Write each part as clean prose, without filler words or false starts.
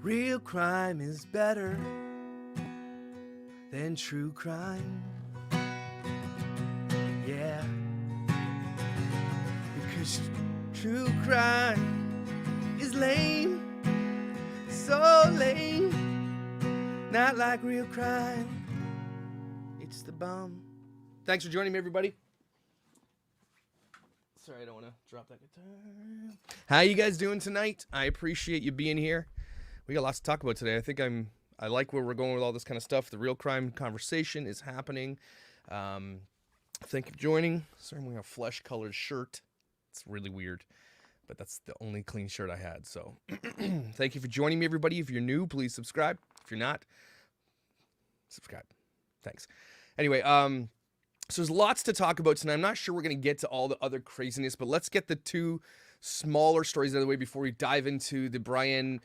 Real crime is better than true crime. Yeah. Because true crime is lame. So lame. Not like real crime. It's the bomb. Thanks for joining me, everybody. Sorry, I don't want to drop that guitar. How you guys doing tonight? I appreciate you being here. We got lots to talk about today. I like where we're going with all this kind of stuff. The real crime conversation is happening. Thank you for joining. Sorry, I'm wearing a flesh-colored shirt. It's really weird, but that's the only clean shirt I had. So thank you for joining me, everybody. If you're new, please subscribe. If you're not, subscribe. Thanks. Anyway, so there's lots to talk about tonight. I'm not sure we're going to get to all the other craziness, but let's get the two smaller stories out of the way before we dive into the Brian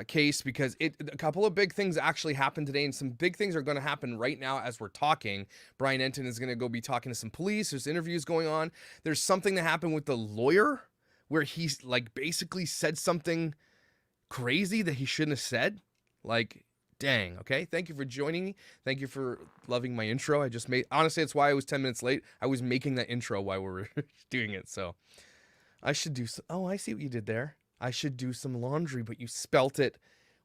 case, because a couple of big things actually happened today, and some big things are going to happen right now as we're talking. Brian Enton is going to go be talking to some police. There's interviews going on. There's something that happened with the lawyer where he's like basically said something crazy that he shouldn't have said. Like, dang, okay? Thank you for joining me. Thank you for loving my intro. I just made, honestly, that's why I was 10 minutes late. I was making that intro while we were doing it, so I should do some, oh, I see what you did there. I should do some laundry, but you spelt it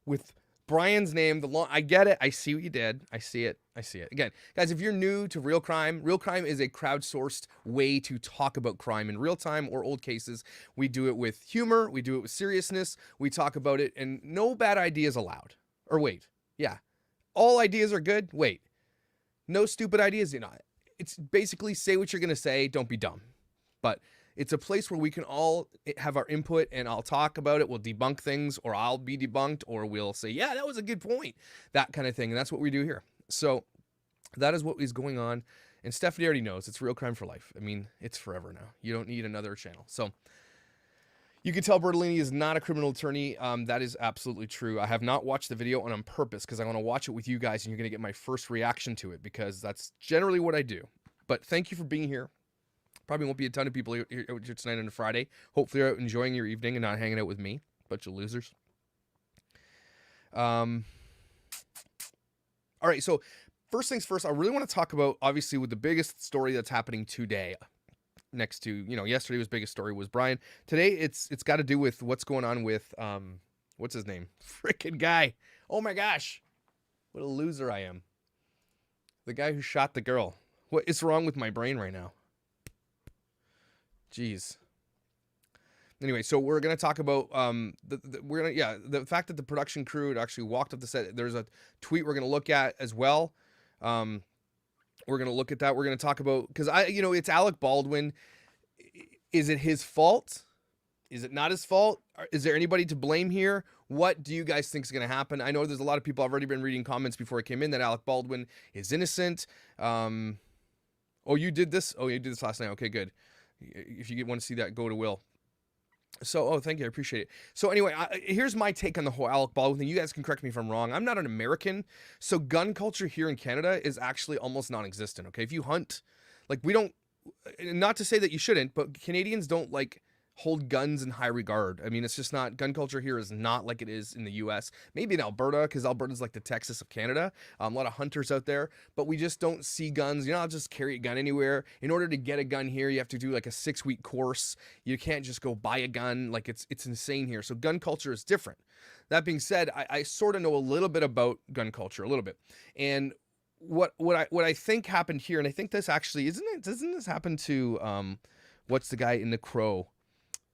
with Brian's name. I get it. I see what you did. I see it. Again, guys, if you're new to real crime is a crowdsourced way to talk about crime in real time or old cases. We do it with humor. We do it with seriousness. We talk about it, and no bad ideas allowed. Or wait. Yeah. All ideas are good. Wait. No stupid ideas. You know, it's basically say what you're going to say. Don't be dumb. But it's a place where we can all have our input, and I'll talk about it. We'll debunk things, or I'll be debunked, or we'll say, yeah, that was a good point. That kind of thing. And that's what we do here. So that is what is going on. And Stephanie already knows it's real crime for life. I mean, it's forever now. You don't need another channel. So you can tell Bertolini is not a criminal attorney. That is absolutely true. I have not watched the video on purpose because I want to watch it with you guys, and you're going to get my first reaction to it because that's generally what I do. But thank you for being here. Probably won't be a ton of people here tonight on a Friday. Hopefully you're out enjoying your evening and not hanging out with me. Bunch of losers. All right, so first things first, I really want to talk about, obviously, with the biggest story that's happening today. Next to, yesterday was biggest story was Brian. Today, it's got to do with what's going on with, what's his name? Frickin' guy. Oh my gosh. What a loser I am. The guy who shot the girl. What is wrong with my brain right now? Jeez. Anyway, so we're going to talk about, the fact that the production crew had actually walked up the set. There's a tweet we're going to look at as well. We're going to look at that. We're going to talk about, because it's Alec Baldwin. Is it his fault? Is it not his fault? Is there anybody to blame here? What do you guys think is going to happen? I know there's a lot of people, I've already been reading comments before I came in, that Alec Baldwin is innocent. Oh, you did this? Oh, you did this last night. Okay, good. If you want to see that, go to Will. So, thank you. I appreciate it. So anyway, here's my take on the whole Alec Baldwin thing. You guys can correct me if I'm wrong. I'm not an American. So gun culture here in Canada is actually almost non-existent. Okay. If you hunt, like we don't, not to say that you shouldn't, but Canadians don't like hold guns in high regard. I mean, it's just not, gun culture here is not like it is in the US, maybe in Alberta, because Alberta's like the Texas of Canada. A lot of hunters out there, but we just don't see guns. I'll just carry a gun anywhere. In order to get a gun here, you have to do like a 6-week course. You can't just go buy a gun. Like it's insane here. So gun culture is different. That being said, I sort of know a little bit about gun culture, a little bit. And what I think happened here, and I think this actually, doesn't this happen to, what's the guy in The Crow?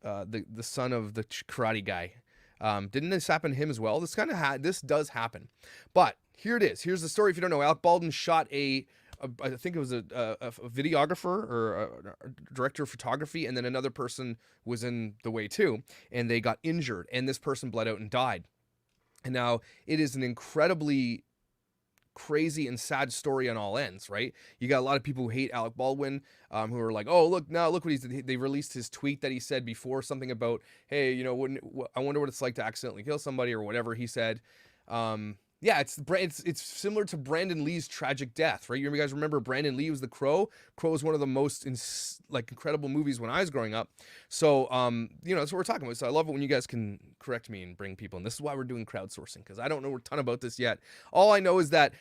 The son of the karate guy. Didn't this happen to him as well? This does happen. But here it is. Here's the story. If you don't know, Alec Baldwin shot I think it was a videographer or a director of photography, and then another person was in the way too, and they got injured, and this person bled out and died. And now it is an incredibly crazy and sad story on all ends, right? You got a lot of people who hate Alec Baldwin, who are like, oh, look what he's, they released his tweet that he said before, something about, hey, I wonder what it's like to accidentally kill somebody or whatever he said. Yeah, it's similar to Brandon Lee's tragic death, right? You guys remember Brandon Lee was the Crow. Crow was one of the most incredible movies when I was growing up. So that's what we're talking about. So I love it when you guys can correct me and bring people in. This is why we're doing crowdsourcing, because I don't know a ton about this yet. All I know is that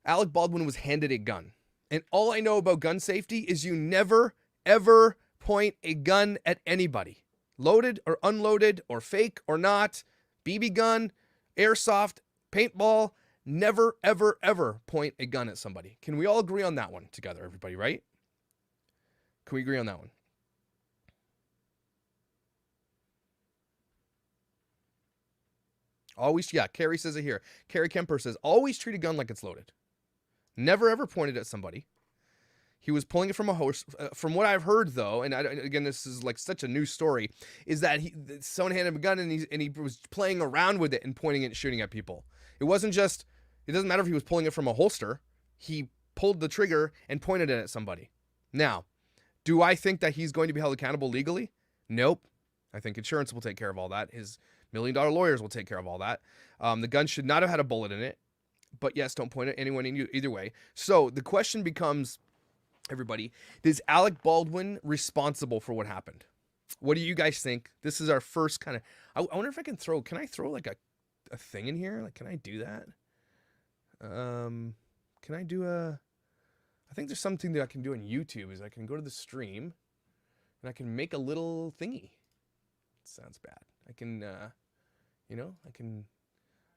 Alec Baldwin was handed a gun, and all I know about gun safety is you never ever point a gun at anybody, loaded or unloaded or fake or not, BB gun, airsoft, paintball. Never, ever, ever point a gun at somebody. Can we all agree on that one together, everybody, right? Can we agree on that one? Always, yeah, Carrie says it here. Carrie Kemper says, always treat a gun like it's loaded. Never, ever point it at somebody. He was pulling it from a horse. From what I've heard, though, and again, this is like such a new story, is that someone handed him a gun and he was playing around with it and pointing it and shooting at people. It wasn't just, it doesn't matter if he was pulling it from a holster. He pulled the trigger and pointed it at somebody. Now, do I think that he's going to be held accountable legally? Nope. I think insurance will take care of all that. His $1 million lawyers will take care of all that. The gun should not have had a bullet in it. But yes, don't point at anyone either way. So the question becomes, everybody, is Alec Baldwin responsible for what happened? What do you guys think? This is our first kind of, I wonder if I can throw like a thing in here? Like, can I do that? Can I do I think there's something that I can do on YouTube is I can go to the stream and I can make a little thingy. Sounds bad. I can, I can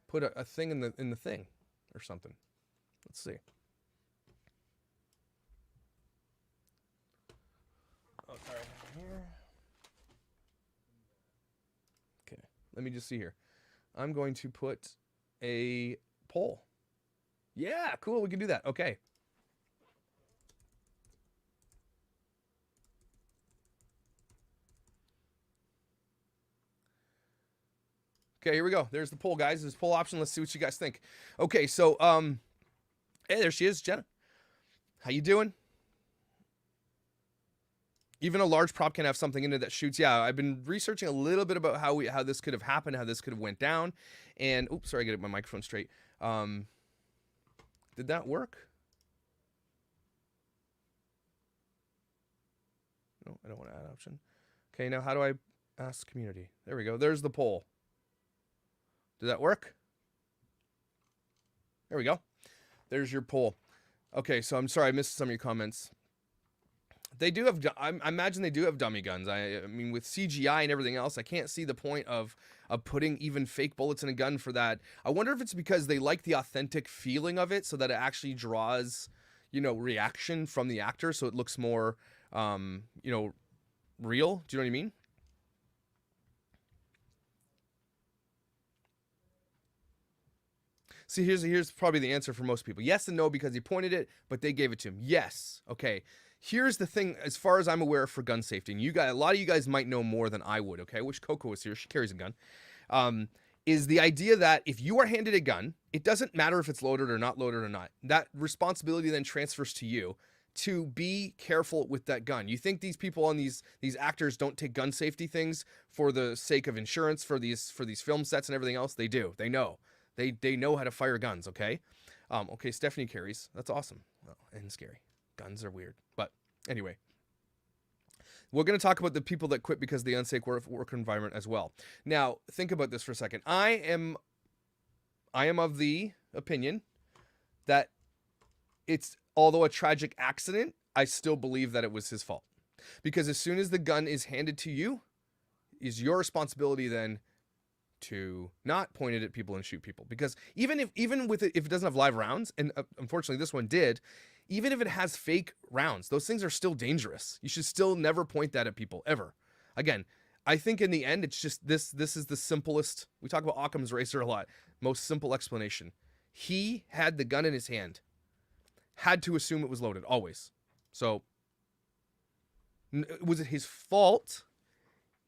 put a thing in the thing or something. Let's see. Oh, sorry. Here. Okay. Let me just see here. I'm going to put a poll. Yeah, cool. We can do that. Okay. Okay, here we go. There's the poll, guys. There's poll option. Let's see what you guys think. Okay, so hey, there she is, Jenna. How you doing? Even a large prop can have something in it that shoots. Yeah, I've been researching a little bit about how this could have happened, how this could have went down. And oops, sorry, I get my microphone straight. Did that work? No, I don't want to add option. Okay, now how do I ask community? There we go. There's the poll. Did that work? There we go. There's your poll. Okay, so I'm sorry I missed some of your comments. They do have, I imagine they do have dummy guns. I mean, with CGI and everything else, I can't see the point of putting even fake bullets in a gun for that. I wonder if it's because they like the authentic feeling of it so that it actually draws, reaction from the actor so it looks more, real. Do you know what I mean? See, here's probably the answer for most people. Yes and no, because he pointed it, but they gave it to him. Yes. Okay. Here's the thing, as far as I'm aware for gun safety, and a lot of you guys might know more than I would, okay? I wish Coco was here. She carries a gun. Is the idea that if you are handed a gun, it doesn't matter if it's loaded or not loaded or not. That responsibility then transfers to you to be careful with that gun. You think these people on these actors don't take gun safety things for the sake of insurance for these film sets and everything else? They do. They know. They know how to fire guns, okay? Okay, Stephanie carries. That's awesome. Oh, and scary. Guns are weird. But anyway, we're going to talk about the people that quit because of the unsafe work environment as well. Now, think about this for a second. I am of the opinion that although a tragic accident, I still believe that it was his fault. Because as soon as the gun is handed to you, is your responsibility then to not point it at people and shoot people. Because even if it doesn't have live rounds, and unfortunately this one did, even if it has fake rounds, those things are still dangerous. You should still never point that at people, ever. Again, I think in the end, it's just this is the simplest. We talk about Occam's razor a lot. Most simple explanation. He had the gun in his hand. Had to assume it was loaded, always. So, was it his fault?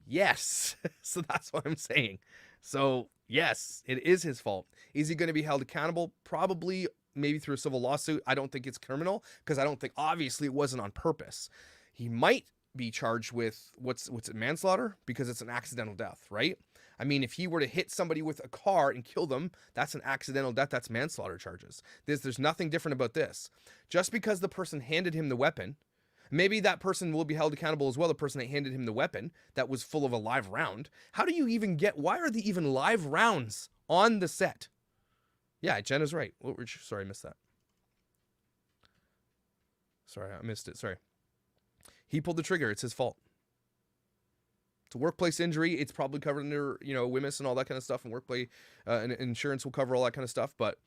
Yes. So that's what I'm saying. So, yes, it is his fault. Is he going to be held accountable? Probably, maybe through a civil lawsuit. I don't think it's criminal because I don't think, obviously, it wasn't on purpose. He might be charged with what's it, manslaughter, because it's an accidental death, right? I mean, if he were to hit somebody with a car and kill them, that's an accidental death. That's manslaughter charges. There's nothing different about this. Just because the person handed him the weapon, maybe that person will be held accountable as well, the person that handed him the weapon that was full of a live round. How do you even why are there even live rounds on the set? Yeah, Jenna's right. Sorry, I missed that. Sorry, I missed it. Sorry. He pulled the trigger. It's his fault. It's a workplace injury. It's probably covered under, WMIS and all that kind of stuff, and workplace and insurance will cover all that kind of stuff. But,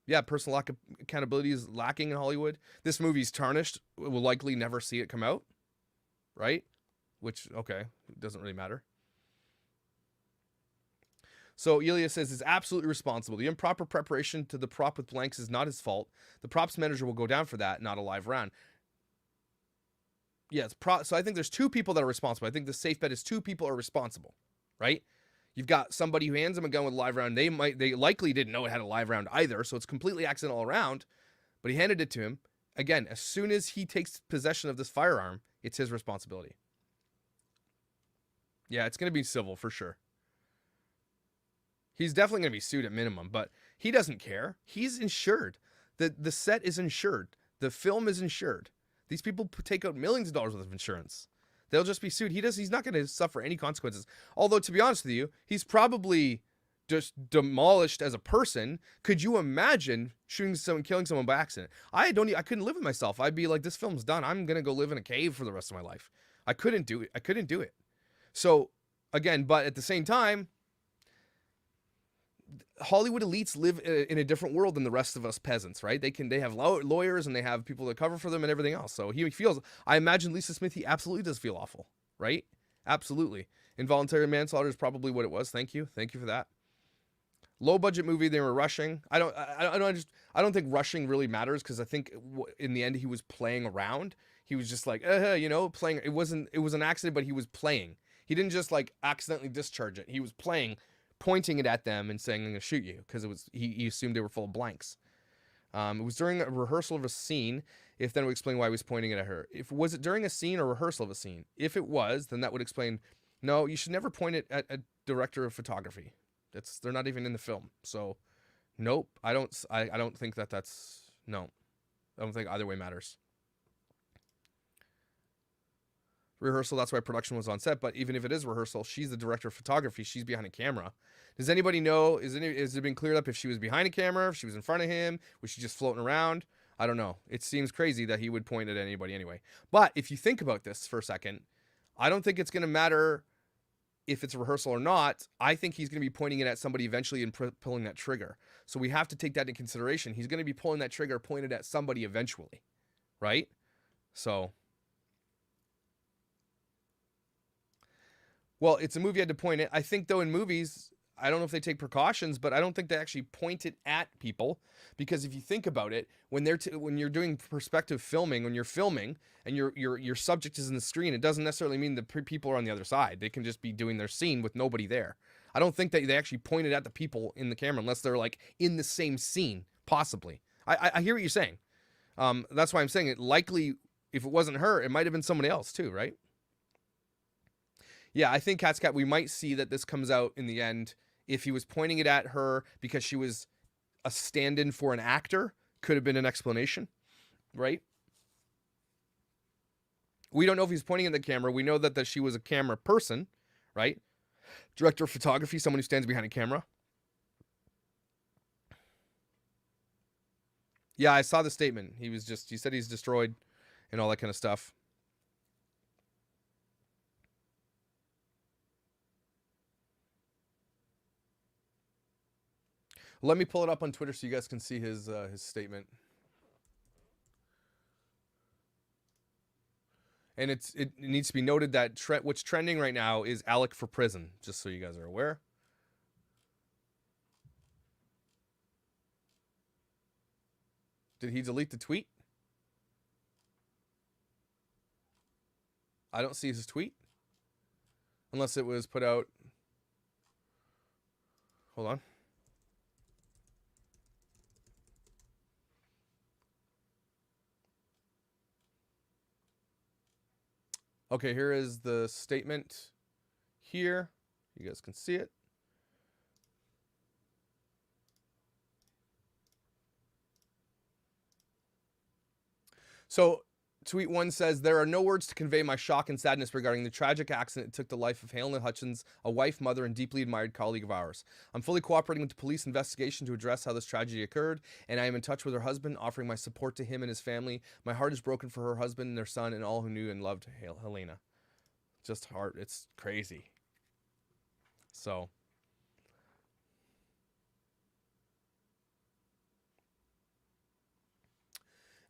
yeah, personal accountability is lacking in Hollywood. This movie's tarnished. We'll likely never see it come out, right? Which, okay, it doesn't really matter. So Elia says, is absolutely responsible. The improper preparation to the prop with blanks is not his fault. The props manager will go down for that, not a live round. Yes, so I think there's two people that are responsible. I think the safe bet is two people are responsible, right? You've got somebody who hands him a gun with a live round. They likely didn't know it had a live round either, so it's completely accidental all around. But he handed it to him. Again, as soon as he takes possession of this firearm, it's his responsibility. Yeah, it's going to be civil for sure. He's definitely going to be sued at minimum, but he doesn't care. He's insured. The set is insured. The film is insured. These people take out millions of dollars worth of insurance. They'll just be sued. He's not going to suffer any consequences. Although, to be honest with you, he's probably just demolished as a person. Could you imagine shooting someone, killing someone by accident? I couldn't live with myself. I'd be like, this film's done. I'm going to go live in a cave for the rest of my life. I couldn't do it. So, again, but at the same time, Hollywood elites live in a different world than the rest of us peasants, right? They have lawyers and they have people that cover for them and everything else. So he feels, I imagine Lisa Smith, he absolutely does feel awful, right? Absolutely. Involuntary manslaughter is probably what it was. Thank you for that. Low budget movie. They were rushing. I don't think rushing really matters, because I think in the end he was playing around. He was just like, playing. It was an accident, but he was playing. He didn't just like accidentally discharge it. He was playing, pointing it at them and saying, I'm going to shoot you, because he assumed they were full of blanks. It was during a rehearsal of a scene. If then, it would explain why he was pointing it at her. Was it during a scene or rehearsal of a scene? If it was, then that would explain, no, you should never point it at a director of photography. They're not even in the film. So, nope, I don't think that's, no. I don't think either way matters. Rehearsal, that's why production was on set. But even if it is rehearsal, she's the director of photography. She's behind a camera. Does anybody know, is it been cleared up if she was behind a camera, if she was in front of him, was she just floating around? I don't know. It seems crazy that he would point it at anybody anyway. But if you think about this for a second, I don't think it's going to matter if it's rehearsal or not. I think he's going to be pointing it at somebody eventually and pulling that trigger. So we have to take that into consideration. He's going to be pulling that trigger pointed at somebody eventually, right? So... well, it's a movie you had to point it. I think, though, in movies, I don't know if they take precautions, but I don't think they actually point it at people. Because if you think about it, when you're doing perspective filming, when you're filming and your subject is in the screen, it doesn't necessarily mean the people are on the other side. They can just be doing their scene with nobody there. I don't think that they actually point it at the people in the camera unless they're like in the same scene, possibly. I hear what you're saying. That's why I'm saying it. Likely, if it wasn't her, it might have been somebody else too, right? Yeah, I think Cat's Cat, we might see that this comes out in the end. If he was pointing it at her because she was a stand-in for an actor, could have been an explanation, right? We don't know if he's pointing at the camera. We know that she was a camera person, right? Director of photography, someone who stands behind a camera. Yeah, I saw the statement. He said he's destroyed and all that kind of stuff. Let me pull it up on Twitter so you guys can see his statement. And it needs to be noted that what's trending right now is Alec for prison, just so you guys are aware. Did he delete the tweet? I don't see his tweet. Unless it was put out. Hold on. Okay, here is the statement here. You guys can see it. So tweet one says, there are no words to convey my shock and sadness regarding the tragic accident that took the life of Helen Hutchins, a wife, mother, and deeply admired colleague of ours. I'm fully cooperating with the police investigation to address how this tragedy occurred, and I am in touch with her husband, offering my support to him and his family. My heart is broken for her husband and their son and all who knew and loved Helena. Just heart. It's crazy. So...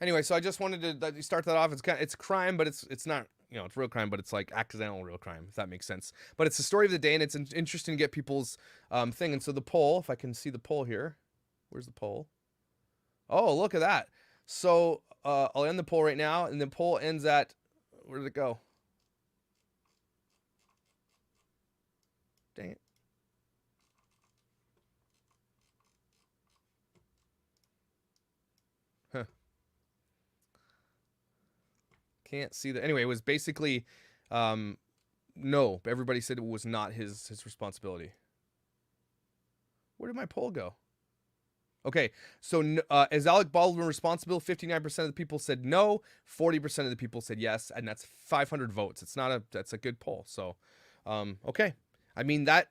anyway, so I just wanted to start that off. It's crime, but it's not, it's real crime, but it's like accidental real crime, if that makes sense. But it's the story of the day, and it's interesting to get people's thing. And so the poll, if I can see the poll here, where's the poll? Oh, look at that. So I'll end the poll right now, and the poll ends at, where did it go? Dang it. Huh. Can't see that. Anyway, it was basically, no. Everybody said it was not his responsibility. Where did my poll go? Okay, so is Alec Baldwin responsible? 59% of the people said no. 40% of the people said yes, and that's 500 votes. That's a good poll. So, okay. I mean that,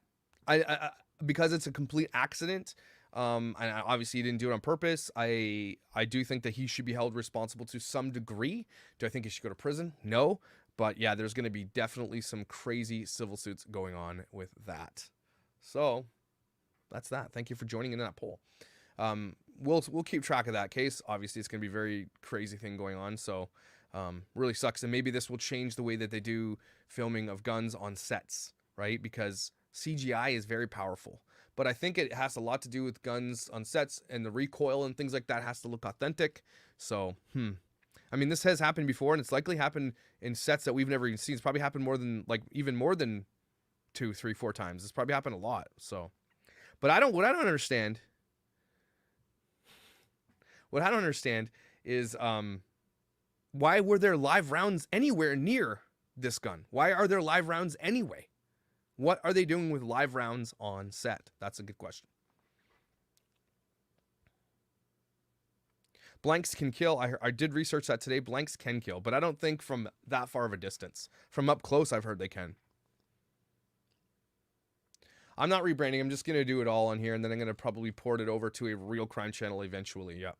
I because it's a complete accident. And obviously he didn't do it on purpose. I do think that he should be held responsible to some degree. Do I think he should go to prison? No. But yeah, there's going to be definitely some crazy civil suits going on with that. So that's that. Thank you for joining in that poll. We'll keep track of that case. Obviously it's going to be a very crazy thing going on. So, really sucks. And maybe this will change the way that they do filming of guns on sets, right? Because CGI is very powerful. But I think it has a lot to do with guns on sets, and the recoil and things like that has to look authentic. So, I mean, this has happened before, and it's likely happened in sets that we've never even seen. It's probably happened even more than 2, 3, 4 times. It's probably happened a lot. So, but what I don't understand is, why were there live rounds anywhere near this gun? Why are there live rounds anyway? What are they doing with live rounds on set? That's a good question. Blanks can kill. I did research that today. Blanks can kill, but I don't think from that far of a distance. From up close, I've heard they can. I'm not rebranding. I'm just going to do it all on here, and then I'm going to probably port it over to a real crime channel eventually. Yeah.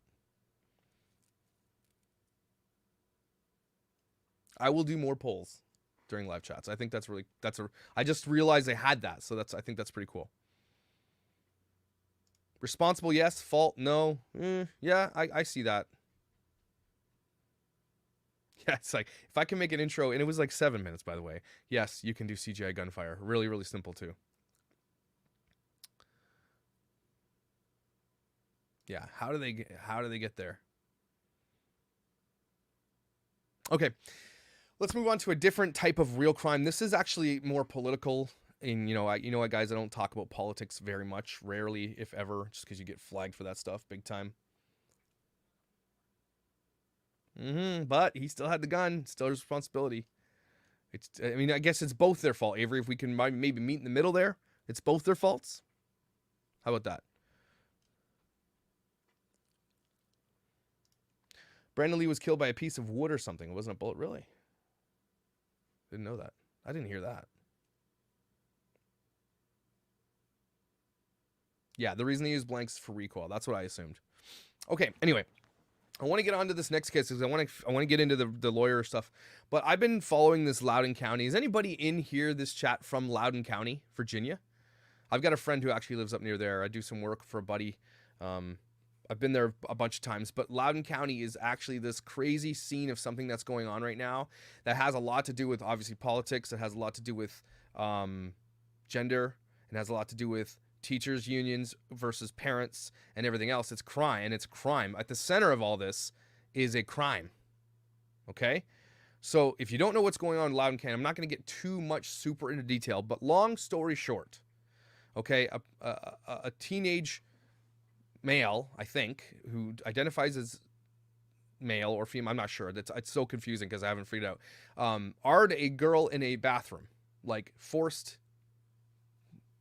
I will do more polls during live chats. I think I just realized I had that. So I think that's pretty cool. Responsible, yes. Fault, no. Yeah, I see that. Yeah, it's like, if I can make an intro, and it was like 7 minutes, by the way. Yes, you can do CGI gunfire. Really, really simple too. Yeah, how do they get there? Okay. Let's move on to a different type of real crime. This is actually more political. And, guys, I don't talk about politics very much, rarely, if ever, just because you get flagged for that stuff big time. But he still had the gun, still his responsibility. I guess it's both their fault, Avery. If we can maybe meet in the middle there, it's both their faults. How about that? Brandon Lee was killed by a piece of wood or something. It wasn't a bullet, really. Didn't know that. I didn't hear that. Yeah, the reason they use blanks for recoil. That's what I assumed. Okay, anyway. I want to get on to this next case because I want to get into the lawyer stuff. But I've been following this Loudon County. Is anybody in here, this chat, from Loudon County, Virginia? I've got a friend who actually lives up near there. I do some work for a buddy. I've been there a bunch of times, but Loudon County is actually this crazy scene of something that's going on right now that has a lot to do with, obviously, politics. It has a lot to do with gender. It has a lot to do with teachers' unions versus parents and everything else. It's crime, and it's crime. At the center of all this is a crime, okay? So if you don't know what's going on in Loudon County, I'm not going to get too much super into detail, but long story short, okay, a teenage male, I think, who identifies as male or female, I'm not sure. It's so confusing because I haven't figured it out. Ard a girl in a bathroom, like forced.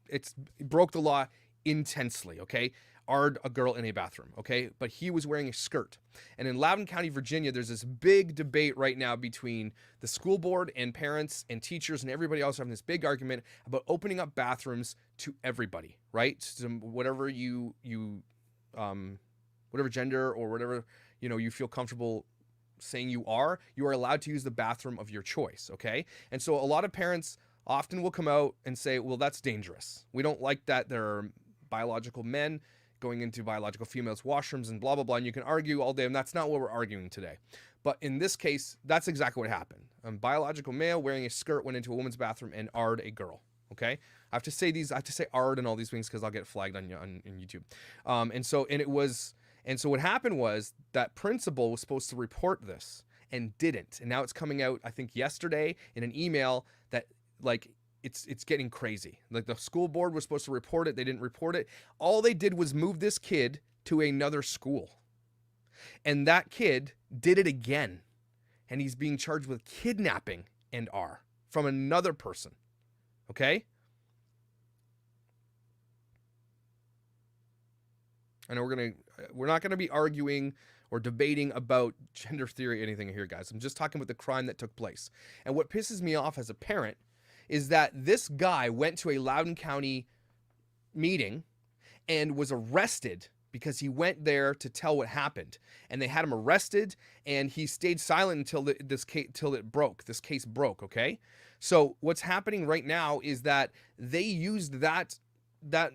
It broke the law intensely, okay? Ard a girl in a bathroom, okay? But he was wearing a skirt. And in Loudon County, Virginia, there's this big debate right now between the school board and parents and teachers and everybody else having this big argument about opening up bathrooms to everybody, right? So whatever whatever gender or whatever, you feel comfortable saying you are allowed to use the bathroom of your choice, okay? And so a lot of parents often will come out and say, well, that's dangerous. We don't like that there are biological men going into biological females' washrooms and blah, blah, blah. And you can argue all day, and that's not what we're arguing today. But in this case, that's exactly what happened. A biological male wearing a skirt went into a woman's bathroom and ard a girl, okay? I have to say ard and all these things because I'll get flagged on YouTube. And so what happened was that principal was supposed to report this and didn't. And now it's coming out, I think yesterday, in an email that, like, it's getting crazy. Like, the school board was supposed to report it. They didn't report it. All they did was move this kid to another school. And that kid did it again. And he's being charged with kidnapping and R from another person. Okay? I know we're not going to be arguing or debating about gender theory or anything here, guys. I'm just talking about the crime that took place. And what pisses me off as a parent is that this guy went to a Loudon County meeting and was arrested because he went there to tell what happened. And they had him arrested, and he stayed silent until this case broke, okay? So what's happening right now is that they used that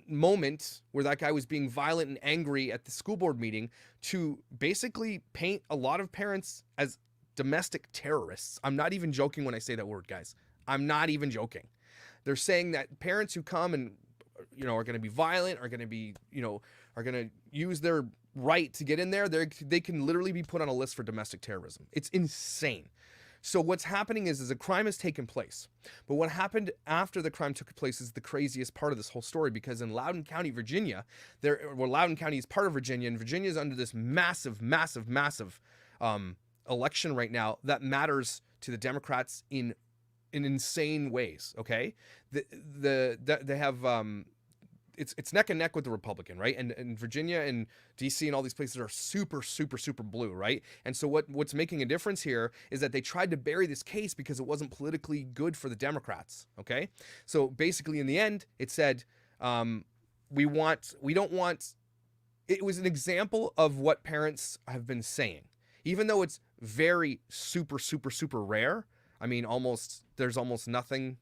moment where that guy was being violent and angry at the school board meeting to basically paint a lot of parents as domestic terrorists. I'm not even joking when I say that word, guys. I'm not even joking. They're saying that parents who come and, are going to be violent, are going to be, are going to use their right to get in there, they can literally be put on a list for domestic terrorism. It's insane. So what's happening is a crime has taken place. But what happened after the crime took place is the craziest part of this whole story, because in Loudon County, Virginia, Loudon County is part of Virginia, and Virginia is under this massive election right now that matters to the Democrats in insane ways. Okay, they have it's neck and neck with the Republican, right? And Virginia and DC and all these places are super blue, right? And so what's making a difference here is that they tried to bury this case because it wasn't politically good for the Democrats. Okay, so basically in the end, it said we don't want. It was an example of what parents have been saying, even though it's very super rare. I mean, there's almost nothing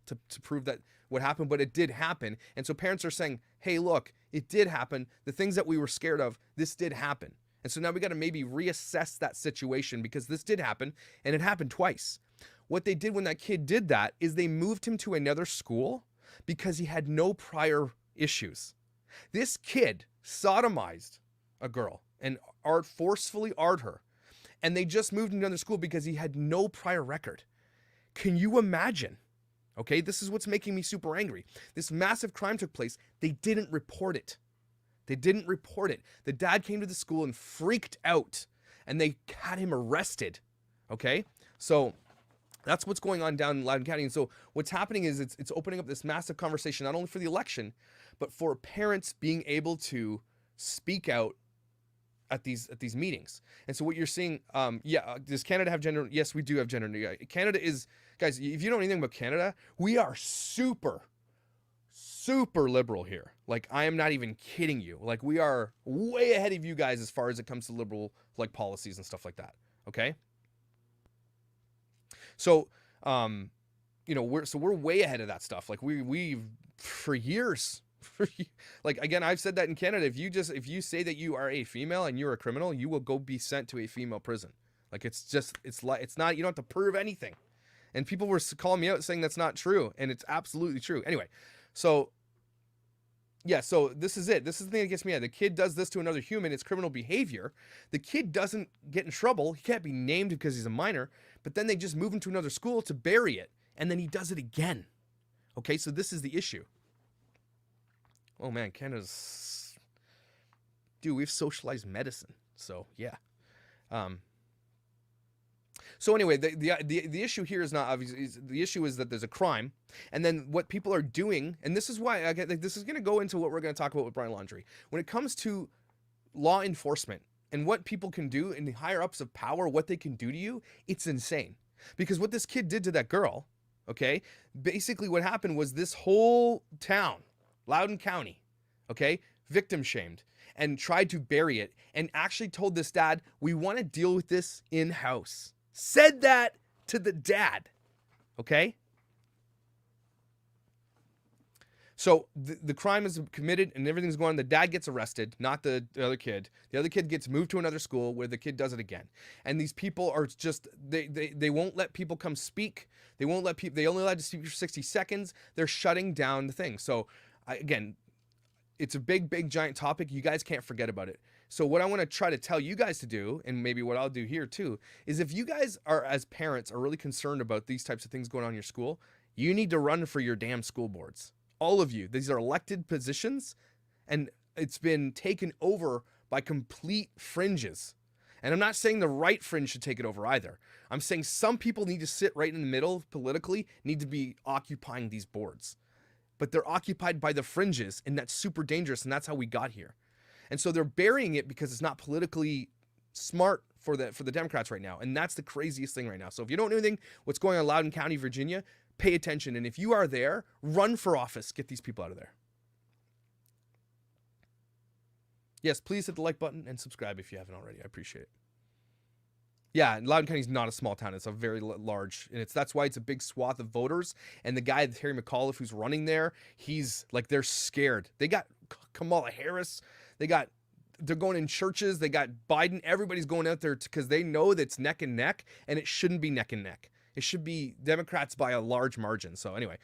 to prove that what happened, but it did happen. And so parents are saying, hey, look, it did happen. The things that we were scared of, this did happen. And so now we got to maybe reassess that situation, because this did happen, and it happened twice. What they did when that kid did that is they moved him to another school because he had no prior issues. This kid sodomized a girl and forcefully ard her. And they just moved him to another school because he had no prior record. Can you imagine? Okay, this is what's making me super angry. This massive crime took place. They didn't report it. The dad came to the school and freaked out, and they had him arrested. Okay, so that's what's going on down in Loudon County. And so what's happening is it's opening up this massive conversation, not only for the election, but for parents being able to speak out at these meetings. And so what you're seeing, does Canada have gender? Yes, we do have gender. Canada is, guys, if you know anything about Canada, we are super liberal here. Like, I am not even kidding you. Like, we are way ahead of you guys as far as it comes to liberal, like, policies and stuff like that. Okay. So, we're way ahead of that stuff. Like, we've for years, like, again, I've said that in Canada, if you say that you are a female and you're a criminal, you will go be sent to a female prison. Like, it's not, you don't have to prove anything. And people were calling me out saying that's not true, and it's absolutely true. Anyway, so yeah, so this is it. This is the thing that gets me out. The kid does this to another human. It's criminal behavior. The kid doesn't get in trouble. He can't be named because he's a minor, but then they just move him to another school to bury it, and then he does it again. Okay, so this is the issue. Oh man, Canada's... Dude, we've socialized medicine. So, yeah. Um, so anyway, the issue here is not obvious. The issue is that there's a crime, and then what people are doing, and this is why this is going to go into what we're going to talk about with Brian Laundrie. When it comes to law enforcement and what people can do in the higher ups of power, what they can do to you, it's insane. Because what this kid did to that girl, okay, basically what happened was this whole town, Loudon County, okay, victim shamed and tried to bury it and actually told this dad, we want to deal with this in-house. Said that to the dad, okay? So the crime is committed and everything's going on. The dad gets arrested, not the other kid. The other kid gets moved to another school where the kid does it again. And these people are just, they won't let people come speak. They won't let people, they only allowed to speak for 60 seconds. They're shutting down the thing. So again, it's a big, giant topic. You guys can't forget about it. So what I want to try to tell you guys to do, and maybe what I'll do here too, is if you guys are, as parents, are really concerned about these types of things going on in your school, you need to run for your damn school boards. All of you. These are elected positions, and it's been taken over by complete fringes. And I'm not saying the right fringe should take it over either. I'm saying some people need to sit right in the middle politically, need to be occupying these boards. But they're occupied by the fringes, and that's super dangerous, and that's how we got here. And so they're burying it because it's not politically smart for the Democrats right now. And that's the craziest thing right now. So if you don't know anything, what's going on in Loudon County, Virginia, pay attention. And if you are there, run for office. Get these people out of there. Yes, please hit the like button and subscribe if you haven't already. I appreciate it. Yeah, Loudon County is not a small town. It's a very large, and that's why it's a big swath of voters. And the guy, Terry McAuliffe, who's running there, he's like, they're scared. They got Kamala Harris. They're going in churches. They got Biden. Everybody's going out there because they know that it's neck and neck, and it shouldn't be neck and neck. It should be Democrats by a large margin. So anyway,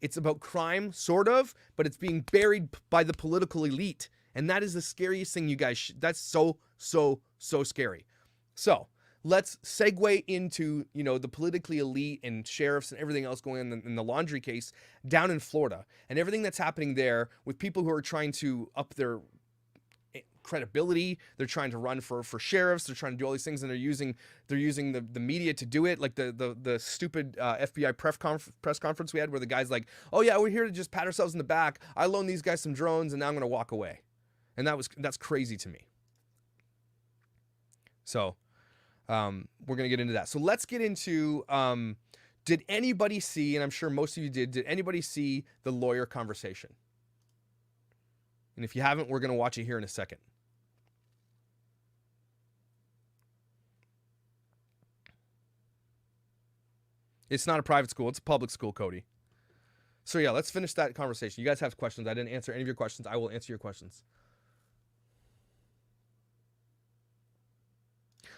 it's about crime, sort of, but it's being buried by the political elite. And that is the scariest thing, you guys. That's so scary. So let's segue into, the politically elite and sheriffs and everything else going on in the Laundrie case down in Florida, and everything that's happening there with people who are trying to up their credibility. They're trying to run for sheriffs. They're trying to do all these things, and they're using the media to do it, like the stupid FBI press conference we had where the guy's like, oh yeah, we're here to just pat ourselves in the back. I loaned these guys some drones, and now I'm gonna walk away. And that's crazy to me. So we're gonna get into that. So let's get into did anybody see, and I'm sure most of you did anybody see the lawyer conversation? And if you haven't, we're gonna watch it here in a second. It's not a private school. It's a public school, Cody. So yeah, let's finish that conversation. You guys have questions. I didn't answer any of your questions. I will answer your questions.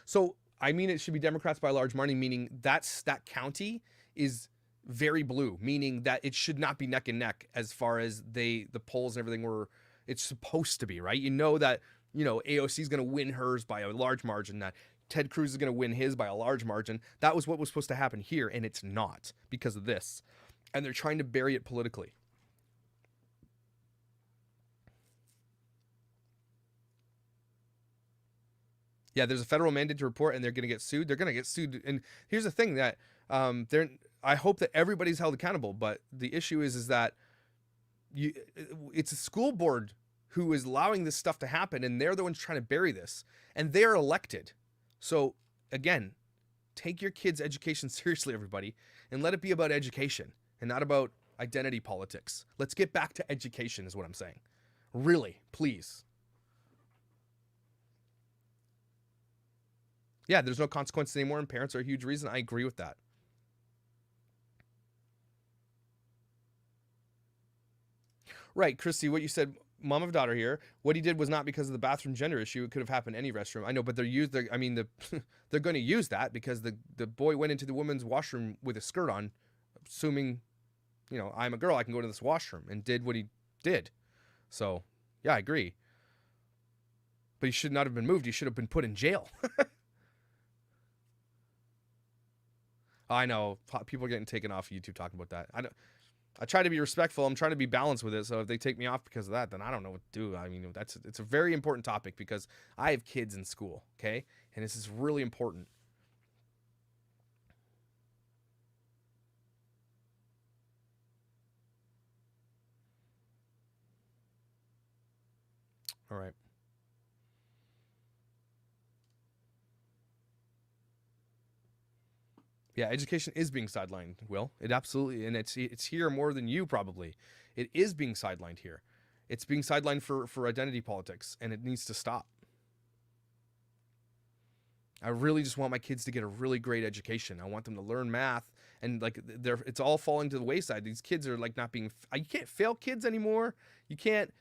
So, I mean, it should be Democrats by a large margin, meaning that county is very blue, meaning that it should not be neck and neck as far as the polls and everything were. It's supposed to be, right? You know that, AOC is going to win hers by a large margin, that Ted Cruz is going to win his by a large margin. That was what was supposed to happen here, and it's not because of this. And they're trying to bury it politically. Yeah, there's a federal mandate to report, and they're going to get sued. They're going to get sued. And here's the thing that I hope that everybody's held accountable, but the issue is that it's a school board who is allowing this stuff to happen, and they're the ones trying to bury this, and they're elected. So again, take your kids' education seriously, everybody, and let it be about education and not about identity politics. Let's get back to education is what I'm saying. Really, please. Yeah, there's no consequences anymore, and parents are a huge reason. I agree with that. Right, Christy, what you said, mom of daughter here, what he did was not because of the bathroom gender issue. It could have happened in any restroom. I know, but they're going to use that because the boy went into the women's washroom with a skirt on, assuming, I'm a girl, I can go to this washroom, and did what he did. So, yeah, I agree. But he should not have been moved. He should have been put in jail. I know people are getting taken off YouTube talking about that. I try to be respectful. I'm trying to be balanced with it. So if they take me off because of that, then I don't know what to do. I mean, it's a very important topic because I have kids in school, okay? And this is really important. All right. Yeah, education is being sidelined, Will. It absolutely, and it's here more than you probably. It is being sidelined here. It's being sidelined for identity politics, and it needs to stop. I really just want my kids to get a really great education. I want them to learn math, and like it's all falling to the wayside. These kids are like not being. You can't fail kids anymore. You can't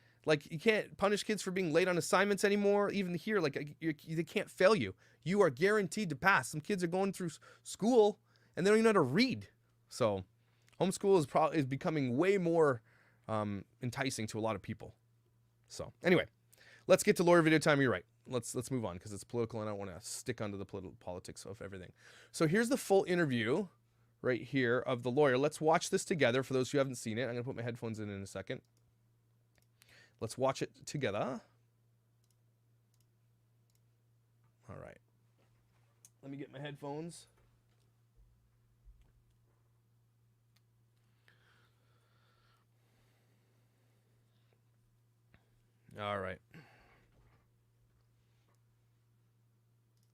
punish kids for being late on assignments anymore. Even here, like they can't fail you. You are guaranteed to pass. Some kids are going through school and they don't even know how to read. So homeschool is becoming way more enticing to a lot of people. So anyway, let's get to lawyer video time. You're right. Let's move on because it's political and I don't want to stick onto the politics of everything. So here's the full interview right here of the lawyer. Let's watch this together for those who haven't seen it. I'm going to put my headphones in a second. Let's watch it together. All right. Let me get my headphones. All right.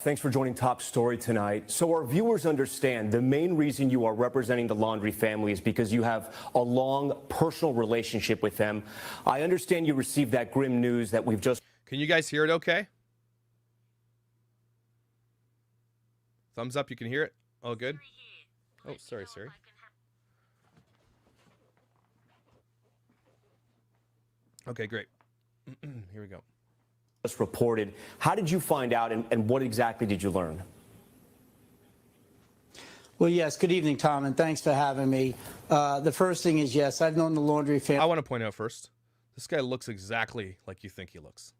Thanks for joining Top Story tonight. So our viewers understand the main reason you are representing the Laundrie family is because you have a long personal relationship with them. I understand you received that grim news that we've just... Can you guys hear it okay? Thumbs up, you can hear it? Oh, good. Oh, sorry, Siri. Okay, great. Here we go. Just reported. How did you find out and what exactly did you learn? Well, yes. Good evening, Tom, and thanks for having me. The first thing is, yes, I've known the Laundrie family. I want to point out first, this guy looks exactly like you think he looks.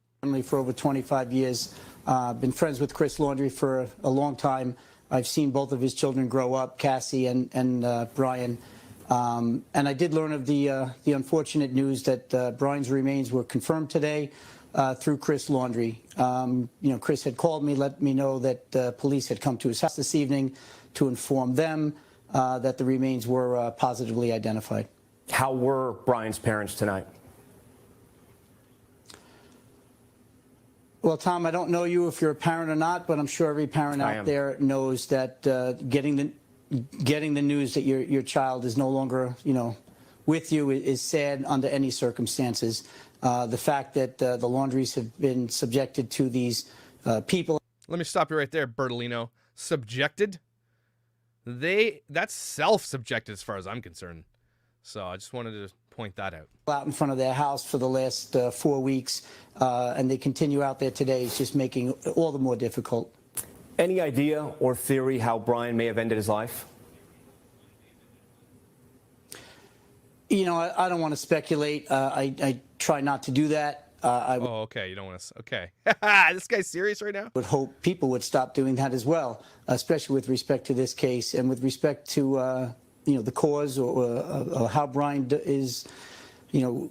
For over 25 years. Been friends with Chris Laundrie for a long time. I've seen both of his children grow up, Cassie and Brian. And I did learn of the unfortunate news that Brian's remains were confirmed today through Chris Laundrie. You know, Chris had called me, let me know that police had come to his house this evening to inform them that the remains were positively identified. How were Brian's parents tonight? Well, Tom, I don't know you if you're a parent or not, but I'm sure every parent out there knows that getting the news that your child is no longer, you know, with you is sad under any circumstances. The fact that the Laundries have been subjected to these people. Let me stop you right there, Bertolino. Subjected? That's self-subjected as far as I'm concerned. So I just wanted to point that out in front of their house for the last 4 weeks, and they continue out there today. It's just making it all the more difficult. Any idea or theory how Brian may have ended his life? You know, I don't want to speculate. I try not to do that. Oh, okay. You don't want to. Okay. This guy's serious right now? Would hope people would stop doing that as well, especially with respect to this case and with respect to you know, the cause or how Brian is, you know,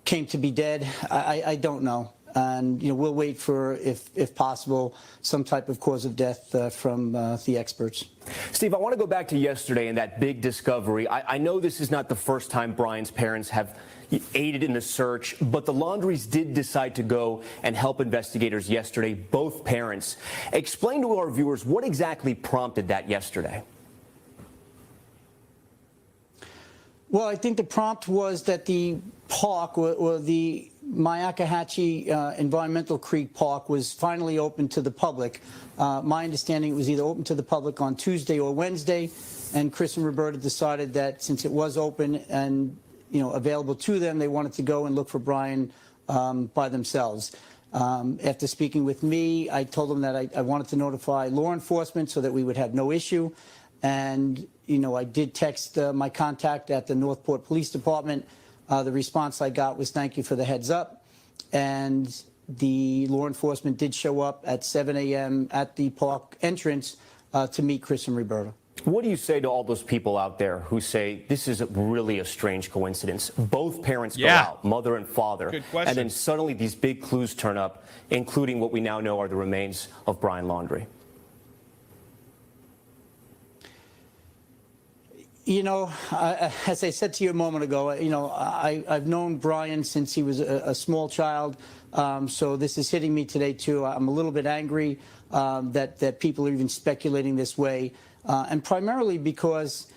came to be dead. I don't know. And, you know, we'll wait for, if possible, some type of cause of death from the experts. Steve, I want to go back to yesterday and that big discovery. I know this is not the first time Brian's parents have aided in the search, but the Laundries did decide to go and help investigators yesterday, both parents. Explain to our viewers what exactly prompted that yesterday. Well, I think the prompt was that the park or the Myakkahatchee Environmental Creek Park was finally open to the public. My understanding, it was either open to the public on Tuesday or Wednesday, and Chris and Roberta decided that since it was open and, you know, available to them, they wanted to go and look for Brian by themselves. After speaking with me, I told them that I wanted to notify law enforcement so that we would have no issue. And, you know, I did text my contact at the Northport Police Department. The response I got was thank you for the heads up. And the law enforcement did show up at 7 a.m. at the park entrance to meet Chris and Roberta. What do you say to all those people out there who say this is really a strange coincidence? Both parents go out, mother and father, Good question. and then suddenly these big clues turn up, including what we now know are the remains of Brian Laundrie. You know, as I said to you a moment ago, you know, I've known Brian since he was a small child, so this is hitting me today too. I'm a little bit angry that people are even speculating this way, and primarily because,